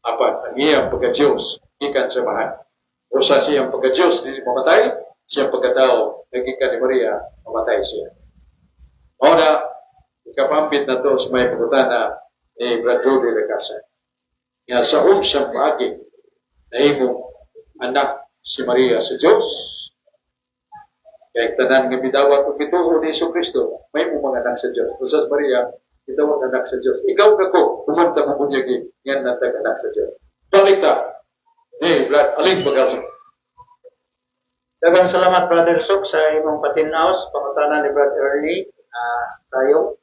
Apat, ang iyang pagka-Diyos, gikan sa mahan. O sa siyang pagka-Diyos, hindi mamatay, siyang pagkatao, nagkikan ni Maria, mamatay siya. O na, ikapambit na to sa may pagkutana ni Brother de la Casa. Nga sa siyang paagi, na imong anak si Maria sa Diyos, kaya tanan nga bidawat o bituho ni Isu Kristo, may mong mga anak sa Diyos. O sa Maria, bidawat anak sa Diyos. Ikaw kako, kumanta mo bunyagi, yan natag anak sa Diyos. Balita, Brad, aling bagal.
Daghang salamat, Brother Sok, sa imong patinaos, pangutanan ni Brother Ernie, tayo.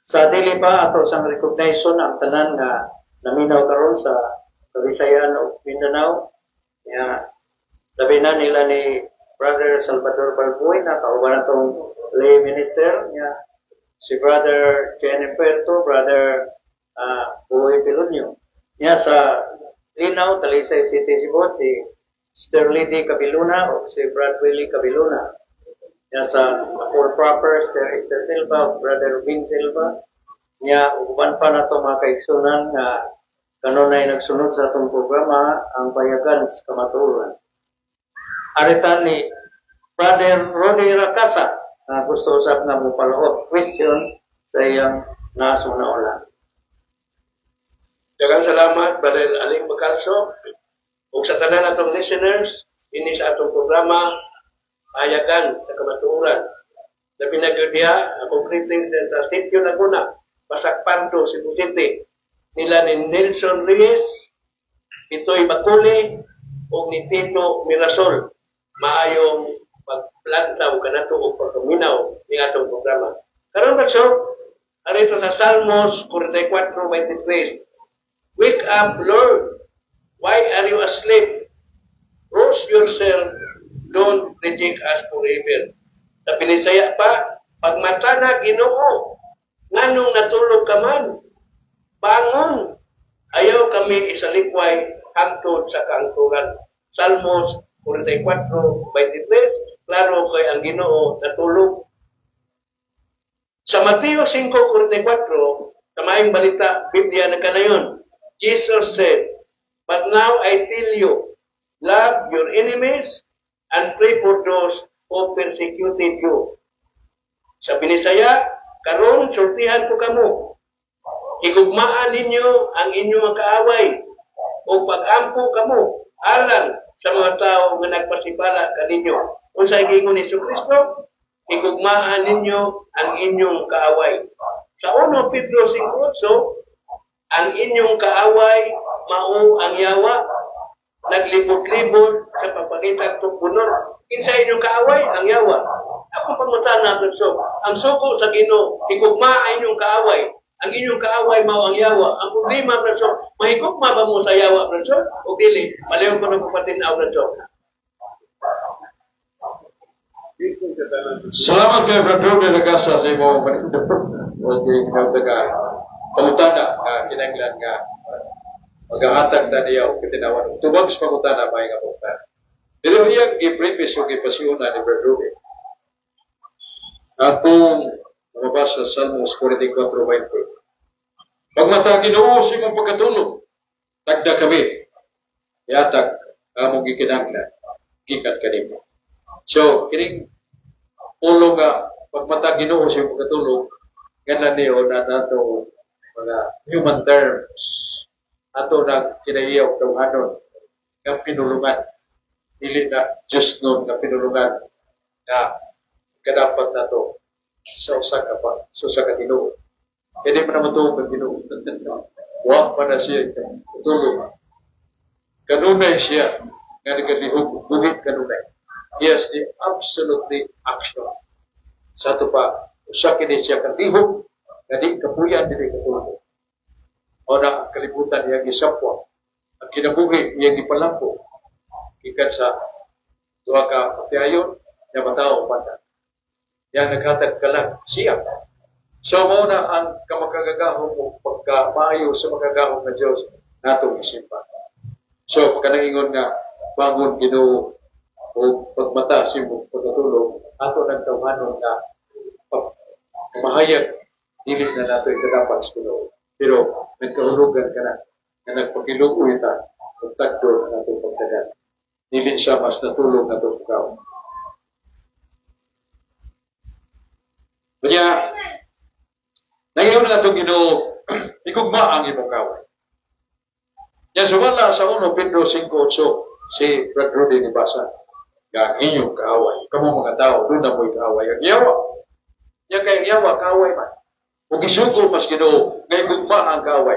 Sa dili pa, ato sang recognition ang tanan nga naminaw karon sa Kabisayan o Mindanao. Labi na nila ni Brother Salvador Balboy, na kauban natong lay minister, si Brother Jenny Puerto, Brother Boy Pilunyo. Sa Linaw, Talisay City, Cebu, si Sterlidi Cabiluna o si Brad Willie Cabiluna. Sa Paul Proper, Esther Silva, Brother Vin Silva. Uban pa na ito mga kaigsunan nga kanon ay nagsunod sa itong programa ang Bayagan sa Kamaturan. Aritan ni Brother Rodi Racasa na gusto usap na mupalahot question sa iyang nasunaolan.
Daghang salamat, Brother Aling Bacalso. Ug sa tanan atong listeners, ini sa atong programa, Bayagan sa Kamatuoran. Na pinagudya, akong greeting sa Sitio Laguna, Pasakpanto, Cebu City, nila ni Nelson Reyes, Pitoy Bakuli, o ni Tito Mirasol. Maayong pagplantaw kanato o pagkaminaw ni atong programa. Karon bagso, arito sa Salmos 44:23. Wake up, Lord. Why are you asleep? Rouse yourself. Don't reject us forever. Sa Binisaya pa, pagmata na Ginoo, nganong natulog ka man? Bangon. Ayaw kami isalikway hangtod sa kaangturan. Salmos 44:23. Klaro kay ang Ginoo natulog. Sa Mateo 5:44, sa maayong balita, Biblia na kanayon, Jesus said, "But now I tell you, love your enemies and pray for those who persecuted you." Sa Binisaya, karon sultihan ko kamo. Higugmaan ninyo ang inyong kaaway o pag-ampo kamo alang sa mga tao nga nagpasipala kaninyo. Unsay giingon ni Kristo, higugmaan ninyo ang inyong kaaway. Sa 1 Pedro 5:8, ang inyong kaaway mao ang yawa, naglibot-libot sa pagpangitag tungpunor. Kinsa inyong kaaway ang yawa. Ako pamutan na Kristo, ang suko sa Ginoo, higugma inyong kaaway. Ang inyong kaaway mao ang yawa. Ang problema, Kristo, mahigugma ba mo sa yawa, Kristo? O dili, palayo ko na papatinaw, Kristo.
Salamat kay Brother de Lagasa sa imo manindot. Okay, taga pangutana nga kinahanglan nga magahatag na niya og kitinawan. Tubag sa pangutana may nga pangutana. Dili niya i-preface o ipasiuna ni Brother Ruben. Atong mabasa sa Salmos 44:20. Pagmata Ginoo sa imong pagkatulog, tagda kami. Yatag among gikinahanglan gikan kanimo. So, kining ulo nga pagmata Ginoo sa imong pagkatulog, ganan niyo na nato mga human terms ato na kinahiyaw tawhanon nga pinulungan. Dili na just nun nga pinulungan na kadapat na to sa usa ka Ginoo. Hindi pa naman ito ang Ginoo. Wa pa na siya tulong. Kanunay siya nga nagalihog, bugit kanunay. He has the absolutely action. Sa ito pa, usa kini siya kalihog, nga di kapuyan, di katulong. O na kalibutan niya gisapwa. Ang kinabuhi niya gipalampo. Ikan sa duha ka pagtiayon, na matao pata. Yang naghatag ka lang siya. So, muna ang kamakagagahong o pagkamaayo sa makagahong na Diyos natong isimpa. So, pagkanangingon nga bangon Ginoo o pagmata sa imong pagkatulog, ato nagtawhanon na mahayag dili na nato ikadapat sa Ginoo. Pero nagkahulugan ka na nagpakiluoy ta o tagdo na nato pagdagan. Dili siya mas natulog na ito ikaw. Kanya, nangyayon na itong Ginoo, igugma ang imong kaway. Yan, sumala sa 1 Pedro 5:8, si Brad Rudy ni Basa, ang inyong kaaway. Kamu mga tao, doon na mo'y kaaway. Ang yawa. Yan kayang yawa, kaaway man. Kung isugo mas Ginoo, ngay gugma ang kaaway.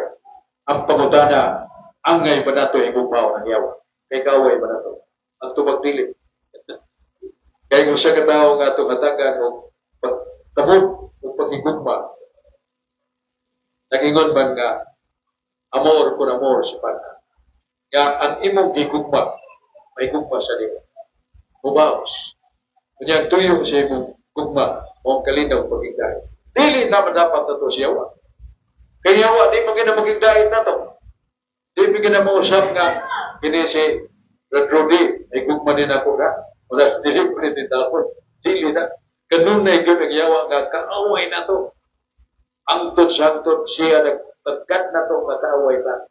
Ang pangutana, ang ngay ba nato igugma ang yawa. Kay kaaway ba nato? Ang tubag-dili. Kaya kung siya katao nga itong hatagan o pagtabot o pagigugma, nag-ingon ba nga amor con amor si Pana. Kaya ang imong gigugma, may gugma sa limo. Mubaos. Kanya tuyong sa imong gugma o ang kalinaw pagigdahin. Dili naman dapat na ito siyawa. Kaya yawa, di pa na magigdahin na ito. Di pa na mausap nga kini si Brad Rudy, ay gugma din ako ka. Wala, dili pa rin din tapon. Dili na. Ganun na yung nagyawa nga kaaway na ito. Angtod siya nagpagkat na ito makaaway pa.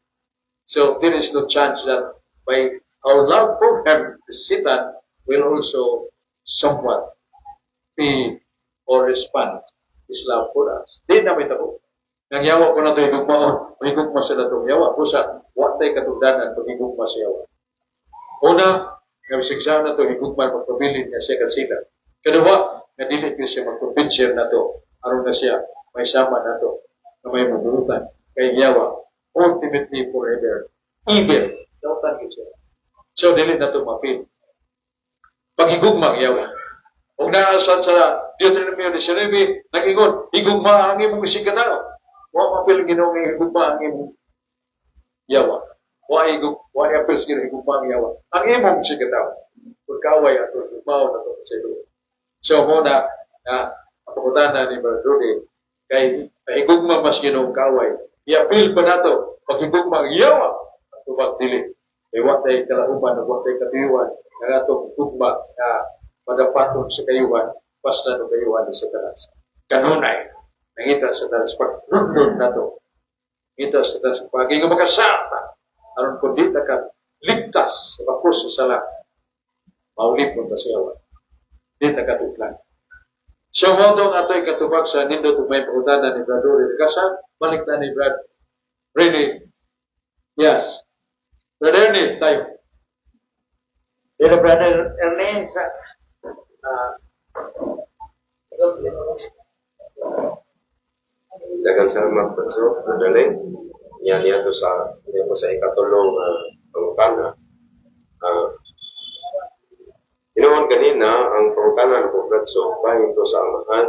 So, there is no chance that by our love for him, Satan will also somewhat be or respond his love for us. Di na may tabo. Nangyawa ko na ito higugmaon, higugma sa natong yawa. Kusa, watay katugdanan ito higugma sa yawa. Una, nga bisigsaw na ito higugma magpabilin niya siya kasila. Kadua, nga dili ko siya magpapinsyar na ito. Aron na siya, may sama na ito na may mabuhutan. Kay yawa, ultimately forever. Evil. Dautan ko siya. So, dili na ito mapil. Paghigugma yawa. Kung naasad sa Deuteronomio 19, nag-ingon, higugma ang imong isikatao. Wa mapil ginong higugma ang imong yawa. Wa apil sa higugma ang yawa. Ang imong isikatao. Pagkaway ato, higugmaon na ito sa ilo. So, muna, papunta na ni Brad Rudy, kay higugma mas ginong kaway. I-apil pa na ito, paghigugma ang yawa. At tubag dili. Kay watay kalauban, watay katuyuan, ang atong higugma na madapaton sa kayuhan, basta no kayuhan sa talas. Kanunay, nangita sa talas, pag-rundun na ito. Ngita sa talas, pagiging makasata, aron kung di ka ligtas sa bakos sa sala, maulipon ka sa yawan. Di ka tuklan. So, mo itong ato'y katubag sa nindot may pagkutana ni Brad Rudy. Kasi, balik na ni Brad Rudy. Yes. Brad Rudy, tayo.
Pero Brother Ernest,
Dagan salamat po so, madali. Yan yan sa ikatulong pangutana. Inoon kanina ang pangutana ko Bradso bahin ko sa amahan.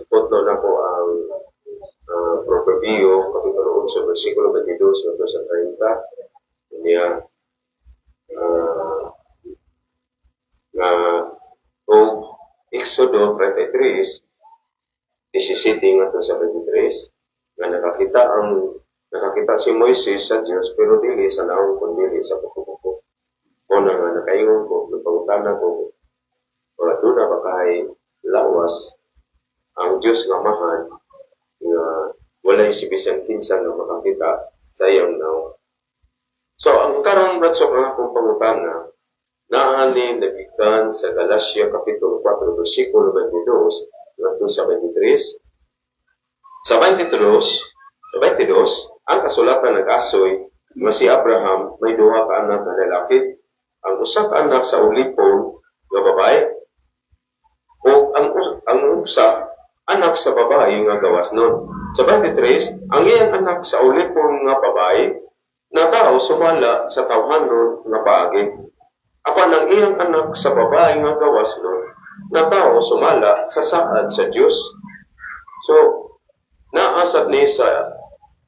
Putlo na ko ang Proverbio kapitulo 11 versikulo 22 hanggang sa 30. Niya na o Exodo 33 17 ngadto sa 23 nga nakakita si Moises sa Dios pero dili sa naong kundi sa pagkukupo. Una nga nakaingon ko pangutana ko wala doon na bakahay lawas ang Diyos nga mahan nga wala si bisang kinsa nga makakita sa iyang naong. So ang karon Bradso nga akong pangutana naani nagikan sa Galacia kapitulo 4 versikulo 22 ngadto sa 23. Sa 22, ang kasulatan nag-asoy nga si Abraham may duha ka anak na lalaki, ang usa ka anak sa ulipon nga babae o ang usa anak sa babae nga gawas nun. Sa 23, ang iyang anak sa ulipon nga babae na tao sumala sa tawhanon nga paagi. Apan ang iyang anak sa babae nga gawas nun na tao sumala sa saad sa Diyos. So, naasad ni sa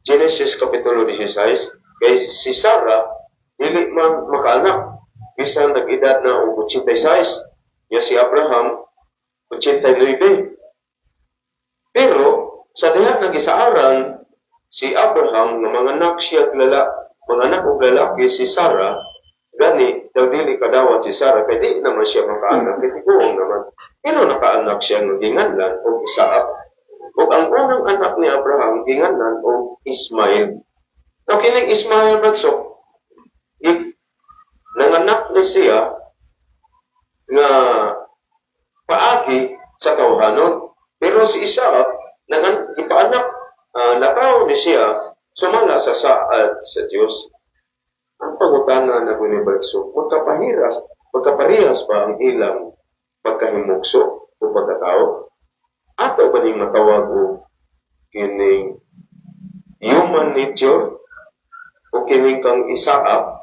Genesis kapitulo 16, kay si Sarah, dili man makaanak. Bisan nag-edad na og 86, niya si Abraham, 89. Pero, sa diha nagisaaran, si Abraham, nga manganak og lalaki si Sarah, gani, daw dili kadawat si Sarah, kaya di naman siya makaanak, kaya tiguong naman. Pero nakaanak siya ng ginganlan o Isaac. O ang unang anak ni Abraham, ginganlan o Ismail. Now, kining Ismail Bradso, nanganak na siya nga paagi sa tawhanon. Pero si Isaac, ipaanak, nakaw ni siya, sumala sa saad sa Diyos. Ang pangutana na Bradso, magkaparehas ba ang ilang pagkahimugso o pagkatao? Ato ba ning matawag o kining human nature o kining kang Isaac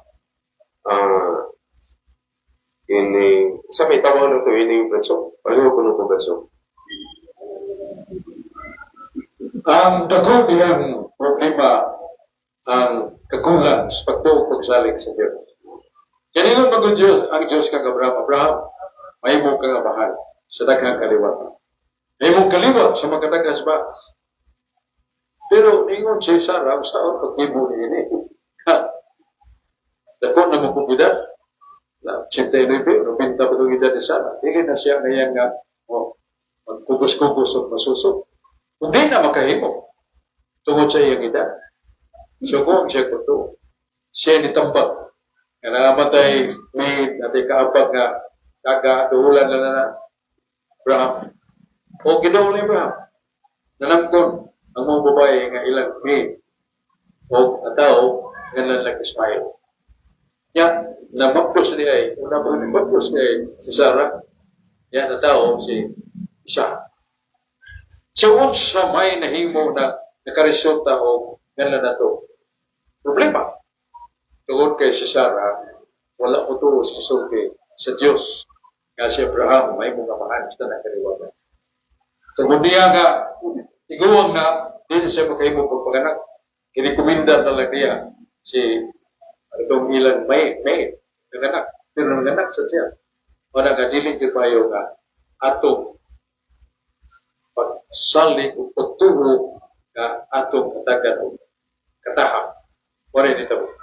kining sa may tawag na ito ining Bradso? Paano ko nung Bradso?
Ang dako diyang problema ang kakulan sa pagtuog pagsalig sa Diyos. Kanina ang Diyos kang Abraham, may mo kang mahal sa daghang kaliwatan. May mo kaliwat sa magkadagas ba? Pero ingon si Sarah, saan pag-ibo ni ini? Dako na mo kumida, na 89, 90 pa itong edad ni Sarah. Hindi na siya ngayon nga, magkugos-kugos at masusok. Hindi na makahimo tungod sa iyang edad. So kung siya kuto, siya nitambag. Nga nangamatay may natin kaabag nga kagaduhulan na Abraham. O ginoon ni Abraham, nanamkon ang mga babae nga ilang may o tao nga nalang Ismail. Ya, namapos niya ay, namapos niya ay si Sarah, ya na tao si Isa. So, sa may nahimo na nakaresulta o ngayon na to, problema. Tungod kay si Sarah, wala ko to si sulti sa Diyos. Nga si Abraham, may mga mahal sa nakaliwatan. Tungod niya nga, iguang na, din siya makahimo pagpaganak. Kinikomenda na lang niya si itong ilang may nanganak. Pero nanganak sa siya. Wala nga, dilig yung payo nga, atong pagsalig o pagtuho na atong katagan o katahang. Wala dito.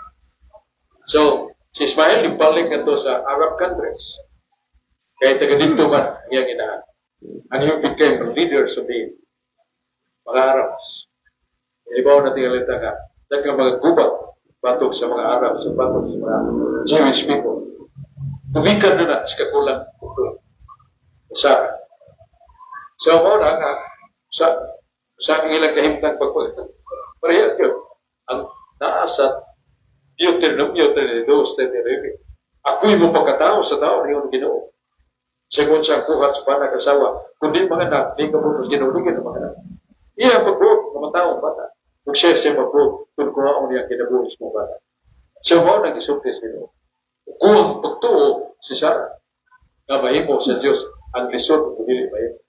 So, si Ismail, ibalik na to sa Arab countries. Kaya taga dito man ang iyang inahan. And he became a leader sa mga Arabs. Ibaw na tingalita nga, dagang mga gubat, batok sa mga Arabs, batok sa mga Jewish people. Tumikan na sa kakulang ito. Sarah. So, muna nga, sa ilang kahimtang pagpagpag. Parehal yun. Ang naasat, Deuteronomy 32, ako'y mo pagkatao sa tao niyon Ginoo. Sigon siyang buhat sa panag asawa, kundi mga anak, di kabutos ginuligin ng mga anak. Iya pagbuot, mga taong bata. Kung siya pagbuot, kung kuhaon niya kinabuhos mo bata. So, mo nag-isultis Ginoo. Kung pagtuo si Sarah, nga mahimo sa Diyos, ang lisod kung dili mahimo.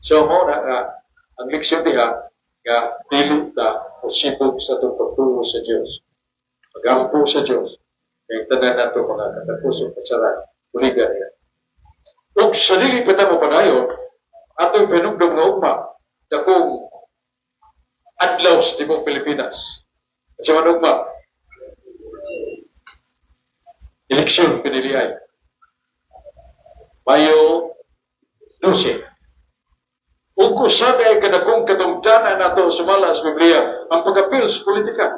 So, mo na ang leksyon niya, nga dili ta o sibog sa itong pagtuo sa Diyos. Pag-ampo sa Diyos, kaya tanan nato mga katapusong pasaran, uligan niya. Kung sa dili pa na mo panayon, atong pinugdong nga ugma, na kung adlaw sa Timog Pilipinas. Kasi man ugma, eleksyon piniliay. Mayo 12. Kung kusagay kadakong katungdanan nato sumala sa Biblia, ang pag-apil sa politika.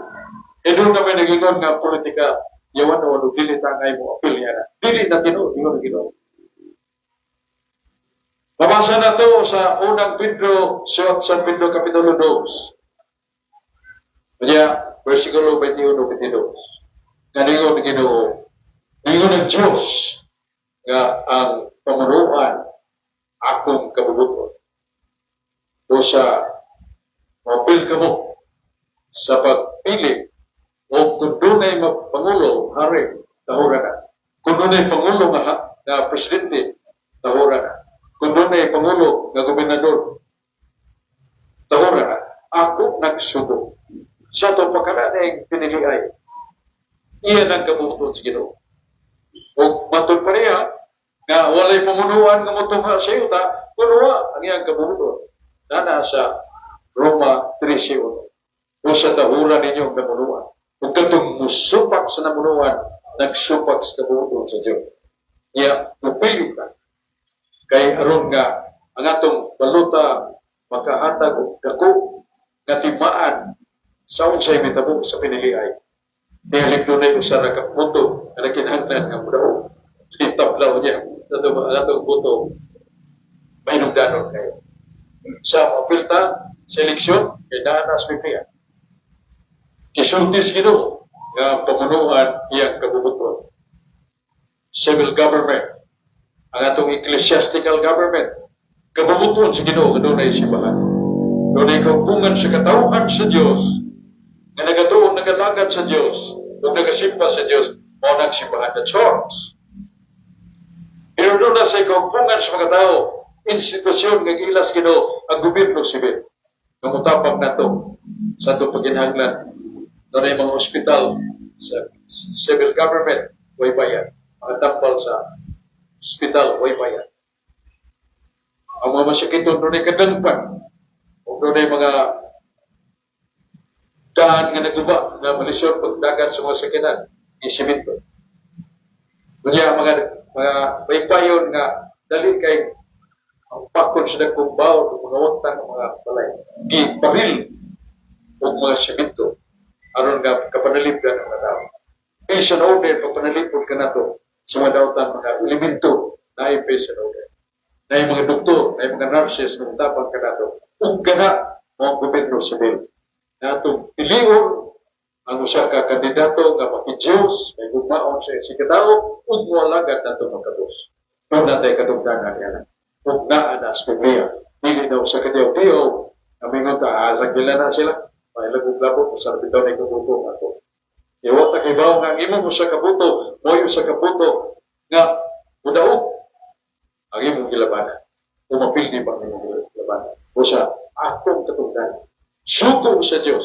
E doon namin nagingon nga politika, yawan o dili tangay mo apil niya na. Dili na Ginoo, ingon Ginoo. Mabasa na to sa unang Pedro, surat San Pedro Kapitulo 2. Kaya, versikulo 21-22. Nganingon na Ginoo, ningon ng Diyos nga ang pamunuan akong kabubuton. O sa mapil ka mo sa pagpili o kung doon ay Pangulo, hari, tahura na. Kung doon ay Pangulo na Presidente, tahura na. Kung doon ay Pangulo na Gobernador, tahura na. Ako nagsugo. Sa itong pagkaraan ay piniliay. Iyan ang kabubuton sa Ginoo. O matod pa niya, nga walay pamunuan nga motong sa iyo ta, punuwa ang iyang kabubuton. Nana sa Roma 13:1. O sa tahura ninyong namunuan. Kung katong musupak sa namunuan, nagsupak sa kabubuton sa Diyos. Iya, mupilyo ka. Kay aron nga, ang atong baluta makahatag o dako nga timaan sa unsay mitabo sa piniliay. Nihalip doon ay usara ka puto na nakinahanglan nga mudao. Itablaw niya. Ang atong puto, mainugdanon kayo. Sa mapilta, seleksyon, kay naanas Biblia. Kisultis Ginoo nga pamunuan iyang kabubuton. Civil government, ang atong ecclesiastical government, kabubuton sa Ginoo nga doon ay simbahan. Doon ay kaupungan sa katauhan sa Diyos, nga nagatuon, nagalagad sa Diyos, o nagasimba sa Diyos, o nagsimbahan na church. Pero doon na sa kaupungan sa mga tao, institusyon ng ilas Ginoo ang gobyerno sibil. Kamutapang na ito sa itong paginhanglan. Doon ay mga ospital sa civil government, way bayan. Mga tambal sa ospital, way bayan. Ang mga masyakiton doon ay kadangpan. O doon ay mga daan nga naguba na malisyon pagdagan sa mga sakinan. Isimito. Kanya mga baybayon nga dali kay ang pakon sa dagkong bawon ng mga watan ng mga balay. Giparil o mga simento aron nga kapanalipgan ng mga tao. Patient order, pagpanalipod ka na to sa mga dautan, mga elemento na ay patient order. Na yung mga doktor, na yung mga nurses, na tapang ka na to. Ug ka na mga gobyerno sibil. Na itong piliyon ang usa ka kandidato nga makidiyos, may gugmaon sa sikatao, ug mualagad na ito magkabos. Kung natay katungdanan yan. Ug naanas Biblia. Dili daw sa katiyaw-tiyaw, amingon ta, asagila na sila. May lagog-labog, masarbitaw na ikubuto ako. Iwag na kibaw nga, imo mo sa kabuto, moyo sa kabuto, nga, mudaog, ang imong gilabanan. Umapil di ba ang imong gilabanan? O sa atong katungdanan. Suko sa Diyos,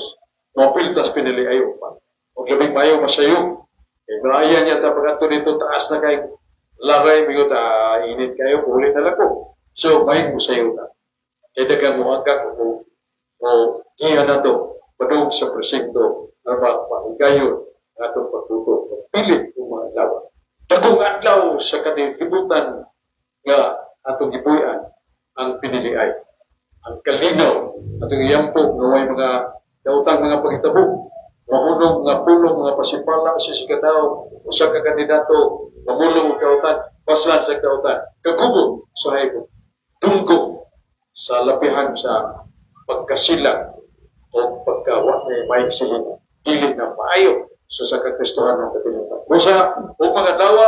umapil tas pinili ayaw pa. Huwag labing mayaw masayo. Eh, malaya niya ta pag-ato dito, taas na kayo, laray, bigot, init kayo, ulit na lang ko. So, may musayo na. Kaya dagang mo agak o giya na to, padung sa presinto, na mahigayon na itong pagtuto. Pilit ng mga adlaw. Dakong adlaw sa kanibutan nga atong gibuyan ang piniliay. Ang kalinaw, atong iyampog, naway mga dautang mga pagitabo, mahunong mga pulong, mga pasipala sa sikatao, usa ka kandidato, mamulong kautan, paslan sa kautan, kagubog sa haibog, tungkong sa lapihan sa pagkasilang o pagkawa na may siling kilid na maayo sa sakakristuhan ng katilutan. Kung sa mga dawa,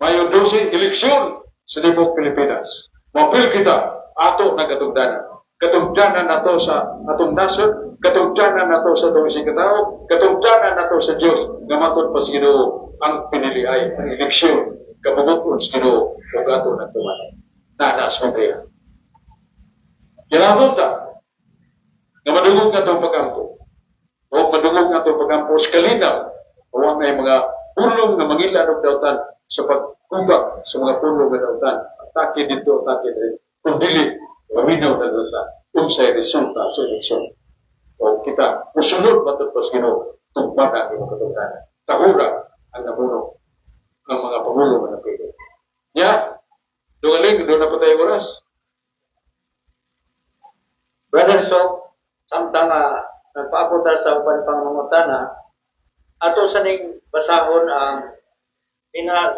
Mayo 12 eleksyon sa Libog Pilipinas. Mapil kita ato na katungdanan. Katungdanan nato sa atong nasod, katungdanan nato sa atong isang katao, katungdanan nato sa Dios nga matod pa sa Ginoo ang pinili ay ang eleksyon kabubuton sa Ginoo ug ato nagtuman. Nanas mo kaya. Kailangan ta nga madungog nga itong pag-ampo o madungog nga itong pag-ampo sa kalinaw o ang mga pulong na mangilan o dautan sa pagkubak sa mga pulong na dautan. Atake dito, atake dito. Kung dili, maminaw na dautan. Kung sa'y resulta sa eleksyon. O kita, musunod matutpos Ginoo tugma na ang katungdanan. Tahura ang namuno ng mga pamulong na napili. Doon na po tayo oras.
Brother, so, samtang nagpaapunta sa upan pangmangutana, ato sa ning basahon ang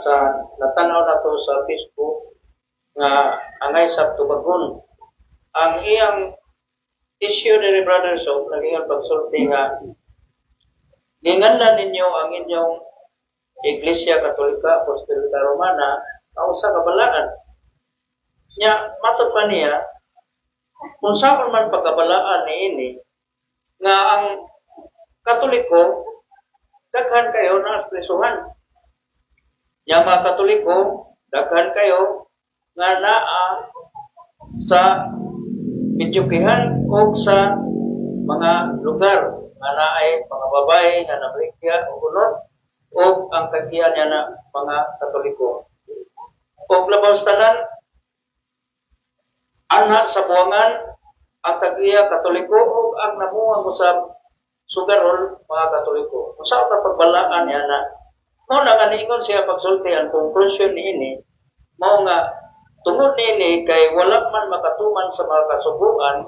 sa natanaw na to sa Facebook nga angay sa tubagon. Ang iyang issue ni Brother So, naging pagsulti nga ginganlan ninyo ang inyong Iglesia Katolika Apostolika Romana ang usa ka balaan. Nya matod pa niya kung saan man pagkabalaan niini nga ang Katoliko daghan kayo na presuhan. Yang mga Katoliko daghan kayo nga naa sa pidyukihan o sa mga lugar nga naay mga babae nga nabrikya o unod o ang kagiyan niya na mga Katoliko. O labaw sa tanan, ana sa buwangan ang tagiya Katoliko o ang namuha mo sa sugarol mga Katoliko. Kung saan na pagbalaan niya na mo na ganiingon siya pagsulti ang conclusion niini mo nga tungod niini kay wala man makatuman sa mga kasubuan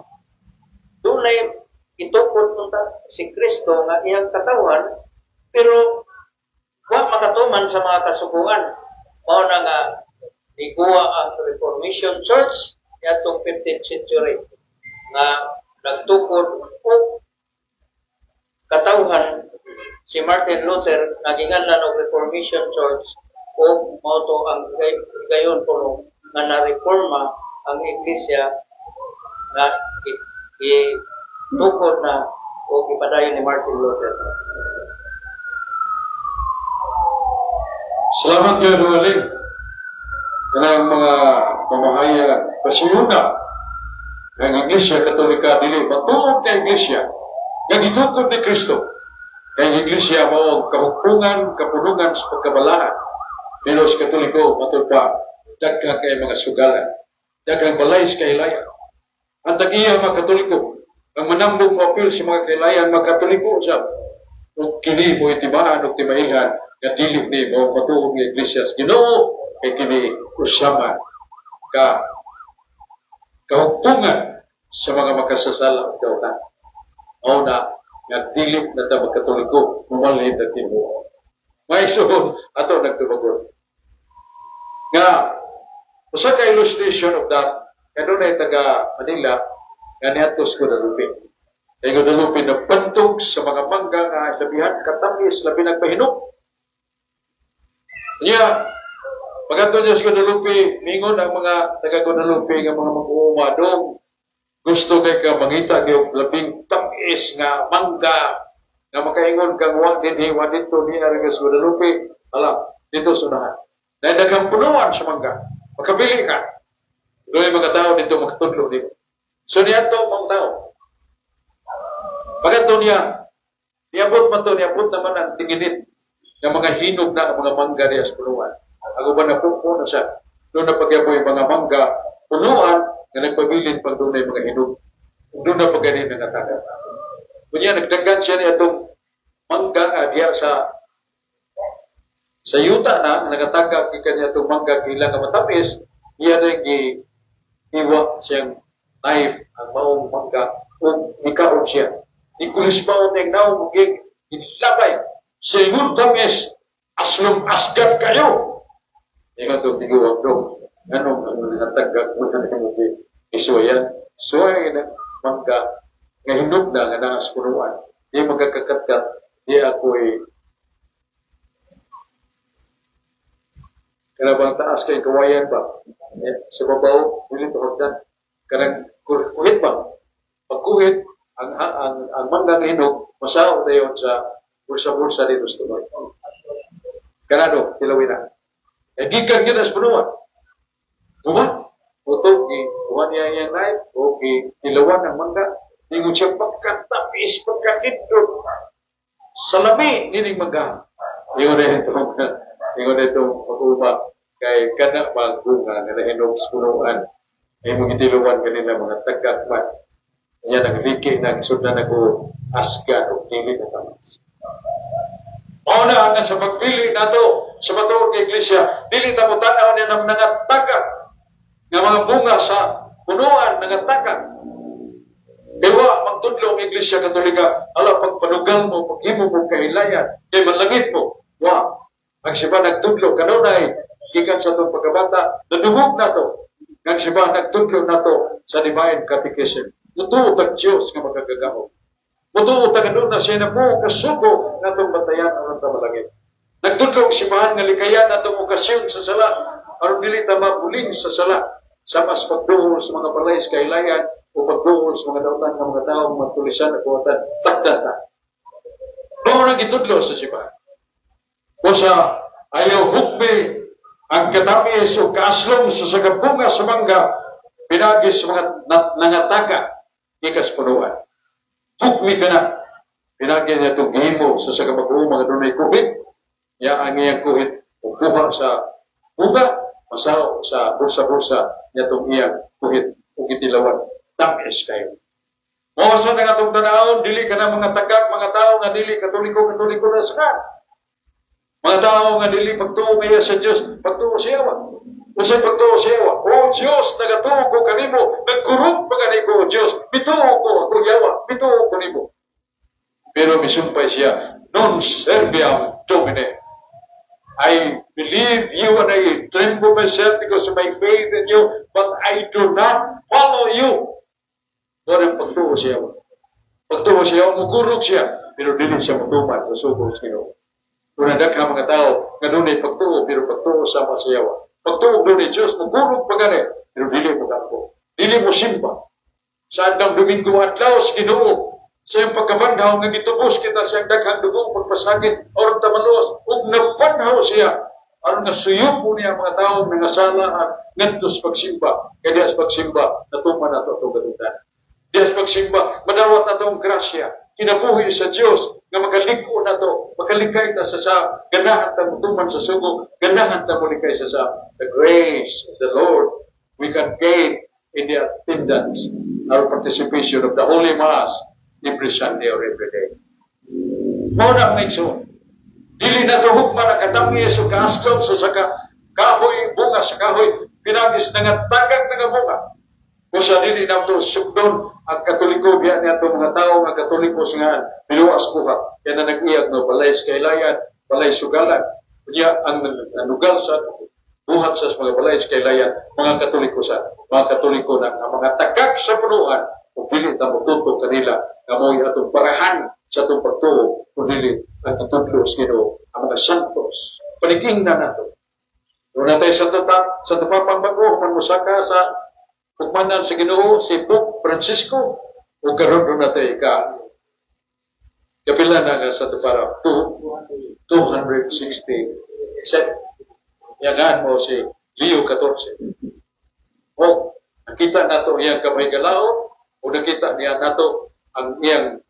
dunay itukod punta si Kristo nga iyang katawan pero wa makatuman sa mga kasubuan. Mao na nga iguwa ang Reformation Church yatong 15th century nga nagtukod og katawhan si Martin Luther naginganlan og Reformation Church o mao to ang gayon po nga na-reforma ang iglesia nga itukod na o ipadayon ni Martin Luther.
Salamat kayo, Dumaling. Yan ang mga pamahayag pasiyuna ng Iglesia Katolika dili matulog na Iglesia nga gitukod ni Kristo. Kaya ang Iglesia mo kahupungan, kapulungan sa pagkabalaan. Pero sa Katoliko, matulog pa, daghang kay mga sugalan, daghang balay sa kahilayan. Ang tag-iya mga Katoliko, ang manamdong apil sa mga kahilayan, mga Katoliko siya. Kung kini mo itibaan o timailhan, nga dili ni mo matulog ng Iglesia sa Ginoo, kay kini usama ka kahupungan sa mga makasasala o kautan. O na, nga dili na ta magkatoliko, mumalhin na tibo. May suhon, ato nagtubagon. Nga, usa ka illustration of that, kano na taga Manila, nga niatos Guadalupe. Kay Guadalupe na pantog sa mga mangga nga labihan katamis, labi nagpahinog. Niya, pagkanto niya sa Guadalupe, mingon ang mga taga Guadalupe nga mga mag-uumadong gusto kay ka mangita kayo labing tamis nga mangga nga makaingon kang wa din hiwa dito ni Arigas Guadalupe, ala, dito sunahan. Dahil daghang punuan sa mangga, makabili ka. Doon mga tao dito magtudlo dito. So niya to mga tao. Pagkanto niya, niabot naman ang tinginit ng mga hinog na mga mangga niya sa punuan. Ako ba na na siya? Doon na pagyaboy mga mangga punuan na nagpabilin pag doon na mga hinog. Doon na pagyanin ng atagan. Kunya, nagdagan siya niya itong mangga nga diya sa yuta na nagataga kanya itong mangga ilang nga matamis, niya na hiwa siyang knife ang maong mangga o ikaon siya. Ikulis pa o nang naong muging inilabay sa ingon tamis aslong asgad kayo. Ingat itong tiguwag doon. Anong natagag mo na naman isuayan. Suway na mangga nga hinog na nga naas punuan. Di magkakatkat. Di ako'y Kaya bang taas kay kawayan ba? Sa babaw, dili to hagdan. Kanang kuhit ba? Pagkuhit, ang manggang hinog, masao dayon sa bulsa-bulsa dito sa tuloy. Kanado, tilawin na. Gikan yun as punuan. Diba? Utog, kuha niya yung knife, o tilawan ng mangga, ningon siya pagkatapis, pagkakindot. Salami, nining mangga. Ingon na itong pag-uba, kay kana magbunga, na nahinog sa punuan, ay mga tilawan kanila mga tagakman. Kaya nagriki, nagsud na nag-asgan, o dili na tamas. Mauna nga sa pagpili nato sa batuon ng iglesia, dili ta mo tanaw niya ng nangatagak nga mga bunga sa punuan nangatagak. Diwa magtudlo ang iglesia katolika, ala pagpanugal mo, paghimo mo kahilayan, kay manlangit mo. Wa, ang siba nagtudlo kanunay gikan sa itong pagkabata, naduhog na to. Ang siba nagtudlo na to sa divine catechism. Mutuot ang Diyos nga magagagaw. Mutuot ang na siya na mo kasugo na itong batayan ang tamalangit. Nagtudlong simahan nga likayan na itong okasyon sa sala, aron dili ta mabuling sa sala, sa mas pagduhol sa mga balay sa kahilayan o pagduhol sa mga dautan ng mga taong magtulisan at buwatan, takdata. Noon ang itudlo sa simahan. O sa ayaw hukmi ang katamis o kaaslong sa sagabunga sa mangga, pinagis sa mga nangataka, ikas punuan. Hukmi ka na. Pinagyan niya itong himo sa sagabunga mga dunay kuhit. Ya ang iyang kuhit kuha sa buga, masaw sa bursa-bursa niya itong iyang kuhit o kitilawan. Tamis kayo. Mosa na nga itong tanaon, dili ka na mga tagak, mga tao nga dili katoliko na sa mga tao nga dili pagtuo kaya sa Diyos, pagtuo siya wa. Usay pagtuo siya wa. O Diyos, nagatuo ko kanimo, nagkurog pa kanimo, Diyos, bituo ko ako yawa, bituo ko nimo. Pero misumpay siya, non serviam Domine. I believe you and I tremble myself because of my faith in you, but I do not follow you. Pero pagtuo siya wa. Pagtuo siya wa, mugurog siya, pero dili siya mutuman sa sugo sa Ginoo. Kung nagdagha mga tao, nga doon ay pagtuo, pero pagtuo sama sa yawa. Pagtuo doon ay Diyos, magurog pa gani, pero dili mo kako. Dili mo simba. Sa andang Domingo adlaw sa Ginoo, sa iyong pagkabanghaw nga gitubos kita sa iyong daghang dugong pagpasakit, oron tamalos, ug nagbanhaw siya, aron nasuyop po niya mga tao nga nasala at ngadtos pagsimba. Kaya dias pagsimba, natuman na ito itong katutan. Dias pagsimba, madawat na itong grasya, kinabuhi sa Diyos, nga magaliko na to, magalikay ta sa ganahan ta mutuman sa sugo, ganahan ta mulikay sa the grace of the Lord, we can gain in the attendance, our participation of the Holy Mass every Sunday or every day. Muna ang nagsun, dili na to hukman ang katangi sa kaaslom sa kahoy, bunga sa kahoy, pinagis na nga tagag na nga bunga. Kung sa dili na ito sugdon ang katoliko, biya niya ito mga tao nga katoliko nga biluwas buha. Kaya na nag-iyag no, balay sa kailayan, balay sugalan. Kaya ang nugal sa buhat sa mga balay sa kailayan, mga katoliko na ang mga takak sa punuan, kung dili na mututo kanila, nga mo'y atong parahan sa itong pagtuo, kung dili ang tutudlo sa Ginoo, ang mga santos. Paniging na nato. Kung natin sa tupapang bago, manmusaka sa pagmanan sa Ginoo si Pope Francisco o karon natin kapila na nga sa para 267 yagan mo si Leo XIV o nakita nato iyang kamay galao o nakita niya nato ang iyang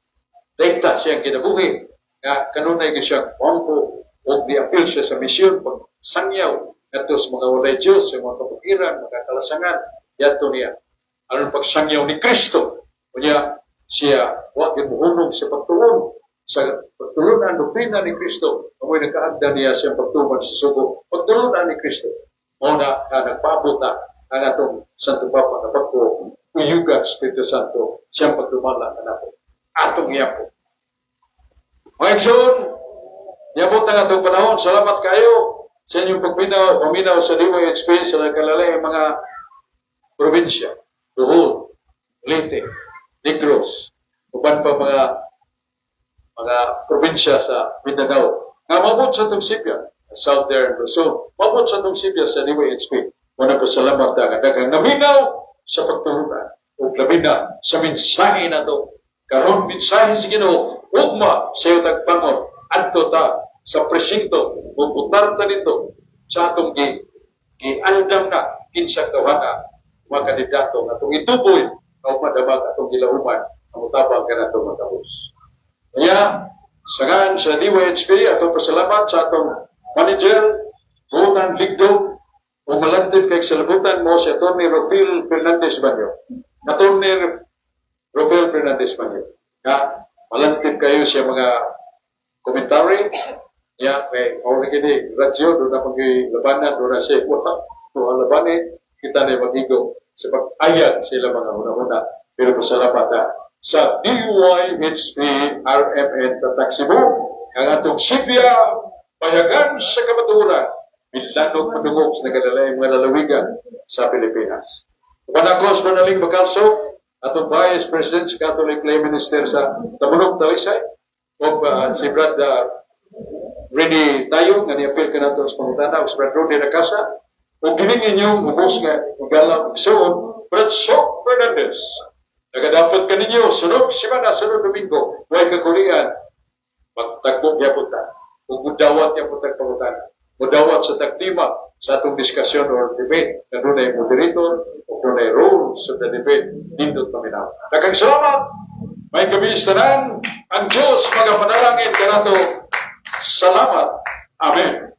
dekta siyang kinabuhi nga kanunay siyang wampo o di-appeal siya sa misyon pag sangyaw nato sa mga walay Diyos sa mga kabukiran, mga kalasangan yato niya. Aron pagsangyaw ni Kristo. Kanya siya, wag imuhunong sa pagtuon. Sa pagtuon ang doktrina ni Kristo. Amoy nagkaagda niya siyang pagtuman sa sugo. Pagtuon ni Kristo. Muna na nagpaabot na ang atong Santo Papa na pagko uyuga Espiritu Santo siyang pagdumala na nato. Atong iyapo. Mga igsoon, iabot na atong panahon. Salamat kayo sa inyong paminaw sa DYHP sa nagkalalay mga probinsya, Bohol, Leyte, Negros, uban pa mga probinsya sa Mindanao. Nga mabot sa itong sipya, Southern Luzon. Mabot sa itong Sibya sa DYHP. Muna po salamat na kadagang naminaw sa pagtulungan. O labi na sa mensahe na ito. Karon mensahe sa Ginoo, ugma sa iyo tagpangon, adto ta sa presinto, uputar ta dito sa atong giandam na kinsa kawana mga kandidato nga itong ituboy o madamag atong gilauman ang utabang ka na itong matapos. Kaya, sangan sa DYHP, atong pasalamat sa atong manager, Bunan Ligdo, o malantid kay salabutan mo si Atty. Rafael Fernandez Banyo. Atty. Rafael Fernandez Banyo. Ya, malantid kayo siya mga komentary. Ya, may mauna gini, radyo, doon na pag-labanan, doon na siya, wala labanin, kita na mag-igo sa pag-ayag sila mga una-una. Pero pasalamat na sa DYHP RMN Tatak Cebu, ang atong Sibya, payagan sa kamaturan, bilanog madungog sa nagalalay mga lalawigan sa Pilipinas. Panakos manaling Bacalso, atong Vice President sa Catholic Lay Minister sa Tamunog Talisay, o si Brad Rene Tayo, nga ni-appeal ka nato sa pangutana, o si Brad Rode Nakasa, o gining inyong ubos nga igalang igsoon, Brad Sok Fernandez. Nagadapat ka ninyo, sunod simana, sunod domingo, huwag kakulian, magtagpog niya punta, o mudawat niya punta pangutana. Mudawat sa tagtima sa atong diskusyon or debate na doon ay moderator o doon ay role sa debate nindot paminaw. Daghang salamat, may kabilistanan, ang Diyos magapanalangin ka nato. Salamat. Amen.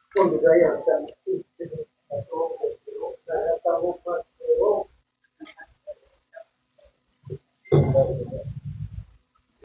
Kung